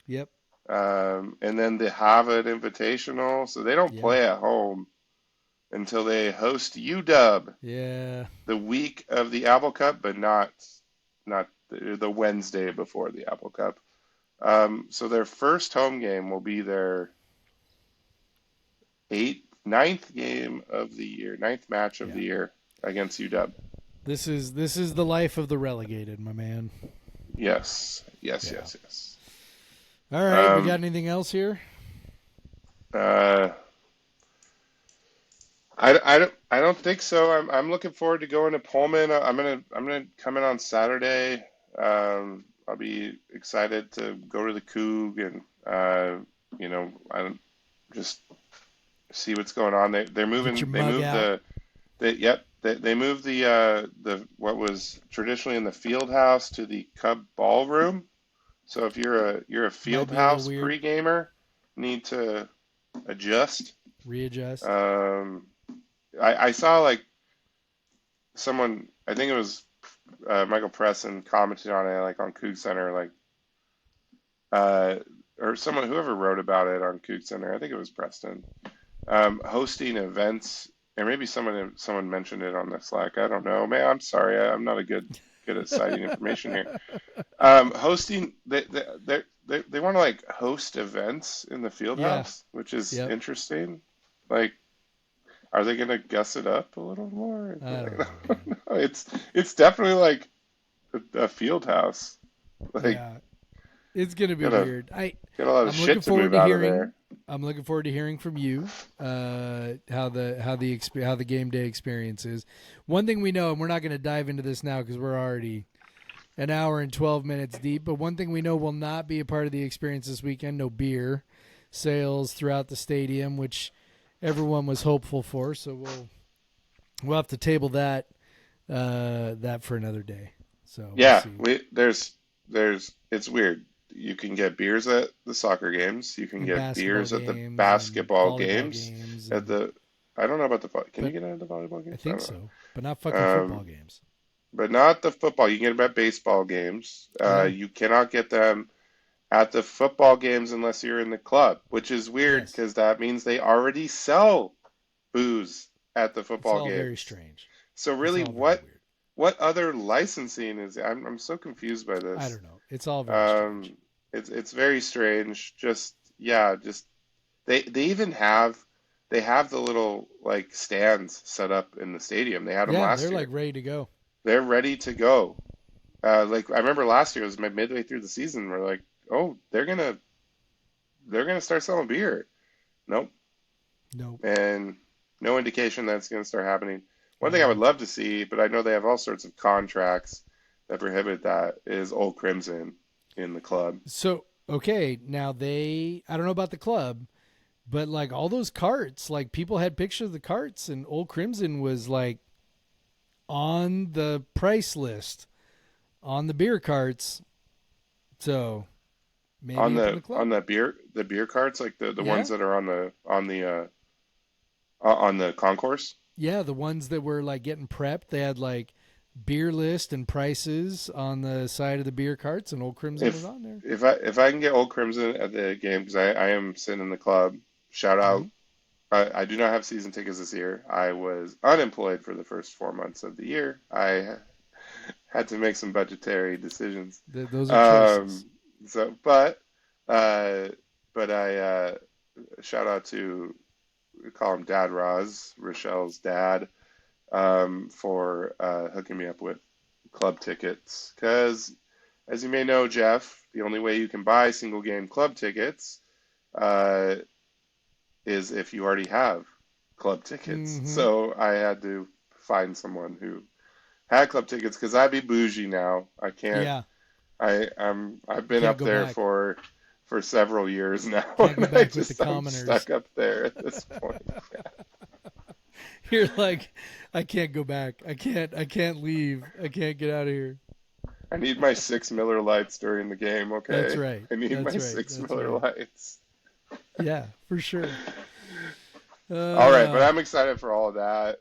A: Yep.
D: and then the Harvard Invitational. So they don't
A: Yeah.
D: play at home until they host UW
A: Yeah.
D: the week of the Apple Cup, but not the Wednesday before the Apple Cup. So their first home game will be their ninth game of the year, ninth match of
A: Yeah.
D: the year against UW.
A: This is the life of the relegated, my man.
D: Yes, yes,
A: Yeah.
D: yes, yes.
A: All right. We got
D: Um,
A: anything else here?
D: uh, I don't think so. I'm looking forward to going to Pullman. I'm gonna come in on Saturday. I'll be excited to go to the Coug and I don't just see what's going on. They're
A: Get your
D: moving. They
A: mug
D: moved
A: out.
D: yep. They moved the what was traditionally in the field house to the Cub ballroom. So if you're a
A: Might
D: field
A: be a little
D: house
A: weird.
D: pre-gamer, need to adjust.
A: Readjust.
D: Um, I saw like someone, I think it was Michael Presson commented on it like on Coug Center, like uh, or someone whoever wrote about it on Coug Center. I think it was Preston, hosting events, and maybe someone mentioned it on the Slack. I don't know. Man, I'm sorry. I'm not a good at citing information here. Hosting they want to like host events in the field
A: Yeah.
D: house, which is
A: Yep.
D: interesting. Like, are they gonna guess it up a little more?
A: I don't
D: I
A: know,
D: don't
A: man.
D: know. It's definitely like a field house. Like,
A: Yeah. It's gonna be
D: got a
A: weird.
D: got a lot of
A: I'm looking
D: shit to
A: forward
D: move
A: to
D: out of
A: hearing.
D: there.
A: I'm looking forward to hearing from you how the game day experience is. One thing we know, and we're not going to dive into this now because we're already an hour and 12 minutes deep. But one thing we know will not be a part of the experience this weekend: no beer sales throughout the stadium, which everyone was hopeful for. So we'll have to table that for another day. So we'll
D: Yeah,
A: see.
D: there's it's weird. You can get beers at the soccer games. You can
A: And
D: get
A: basketball
D: beers at the
A: games and
D: basketball
A: volleyball
D: games.
A: games
D: At
A: and
D: the I don't know about can you
A: but
D: get it at the volleyball
A: I
D: games? I
A: think
D: don't
A: so, but not
D: know.
A: fucking football games.
D: But not the football. You can get them at baseball games.
A: Yeah.
D: You cannot get them at the football games unless you're in the club, which is weird
A: Yes.
D: because that means they already sell booze at the
A: It's
D: football
A: all very
D: games.
A: strange.
D: So
A: It's
D: really,
A: all very weird.
D: what other licensing is? I'm so confused by
A: I
D: this.
A: don't know. It's all very strange.
D: Um, it's very strange. Just yeah, just they even have the little like stands set up in the stadium. They had them
A: Yeah,
D: last
A: they're like
D: year.
A: ready to go.
D: They're ready to go. Like I remember last year, it was midway through the season. We're like, oh, they're gonna start selling beer. Nope,
A: Nope.
D: and no indication that's gonna start happening. One thing I would
A: No.
D: love to see, but I know they have all sorts of contracts that prohibit that, is Old Crimson in the club.
A: So okay, now I don't know about the club, but like all those carts, like people had pictures of the carts, and Old Crimson was like on the price list on the beer carts. So maybe up in the
D: On
A: club.
D: the beer carts, like the
A: Yeah.
D: ones that are on the concourse.
A: Yeah, the ones that were like getting prepped, they had like beer list and prices on the side of the beer carts, and Old Crimson was
D: If
A: on there.
D: if I can get Old Crimson at the game, because I am sitting in the club. Shout
A: Hmm.
D: out. I do not have season tickets this year. I was unemployed for the first 4 months of the year. I had to make some budgetary decisions.
A: Those are choices.
D: Um, so, uh, but I shout out to, we call him Dad Roz, Rochelle's dad, for hooking me up with club tickets. Because as you may know, Jeff, the only way you can buy single game club tickets is if you already have club tickets.
A: Mm-hmm.
D: So I had to find someone who had club tickets because I'd be bougie now. I can't.
A: Yeah.
D: I've been
A: Can't
D: up
A: go
D: there
A: back.
D: for several years now,
A: Can't go
D: and
A: back with the
D: I'm
A: commoners.
D: stuck up there at this point.
A: You're like, I can't go back. I can't leave. I can't get out of here.
D: I need my 6 Miller Lights during the game. Okay,
A: That's right.
D: I need
A: That's
D: my
A: right.
D: 6
A: That's
D: Miller
A: right.
D: Lights.
A: Yeah, for sure.
D: All right, but I'm excited for all of that.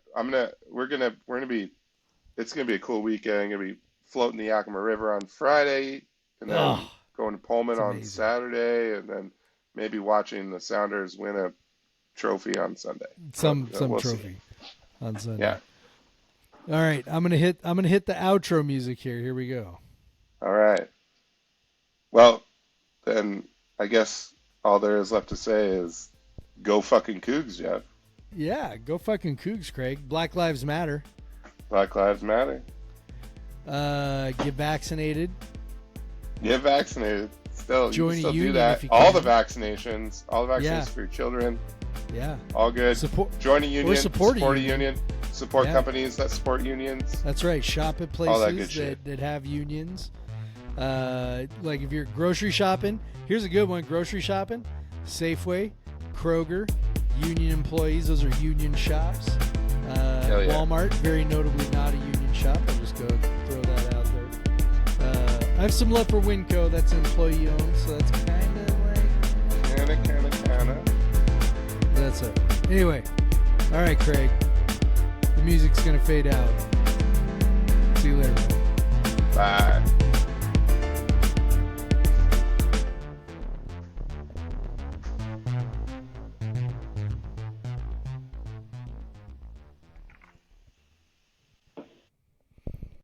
D: It's gonna be a cool weekend. Gonna be floating the Yakima River on Friday, and then going to Pullman
A: it's
D: on
A: amazing.
D: Saturday, and then maybe watching the Sounders win a trophy on Sunday.
A: Some
D: We'll see.
A: trophy on Sunday.
D: Yeah.
A: All right, I'm gonna hit the outro music here. Here we go.
D: All right. Well, then I guess all there is left to say is go fucking Cougs, Jeff.
A: Yeah, go fucking Cougs, Craig. Black Lives Matter.
D: Black Lives Matter.
A: Get vaccinated.
D: Get vaccinated. Still,
A: Join a
D: you can still do
A: union
D: that.
A: if you
D: All
A: can.
D: the vaccinations
A: Yeah.
D: for your children.
A: Yeah.
D: All good.
A: Support.
D: Join a union.
A: support a
D: a
A: union.
D: union. Support
A: Yeah.
D: companies that support unions.
A: That's right. Shop at
D: All that
A: places
D: good shit.
A: that have unions. Like if you're grocery shopping, here's a good one. Grocery shopping, Safeway, Kroger, union employees. Those are union shops.
D: Hell yeah.
A: Walmart, very notably not a union shop. I'll just go throw that out there. I have some love for Winco. That's employee owned, so that's kind of like
D: Kinda.
A: that's it. Anyway, all right, Craig. The music's gonna fade out. See you later, man.
D: Bye.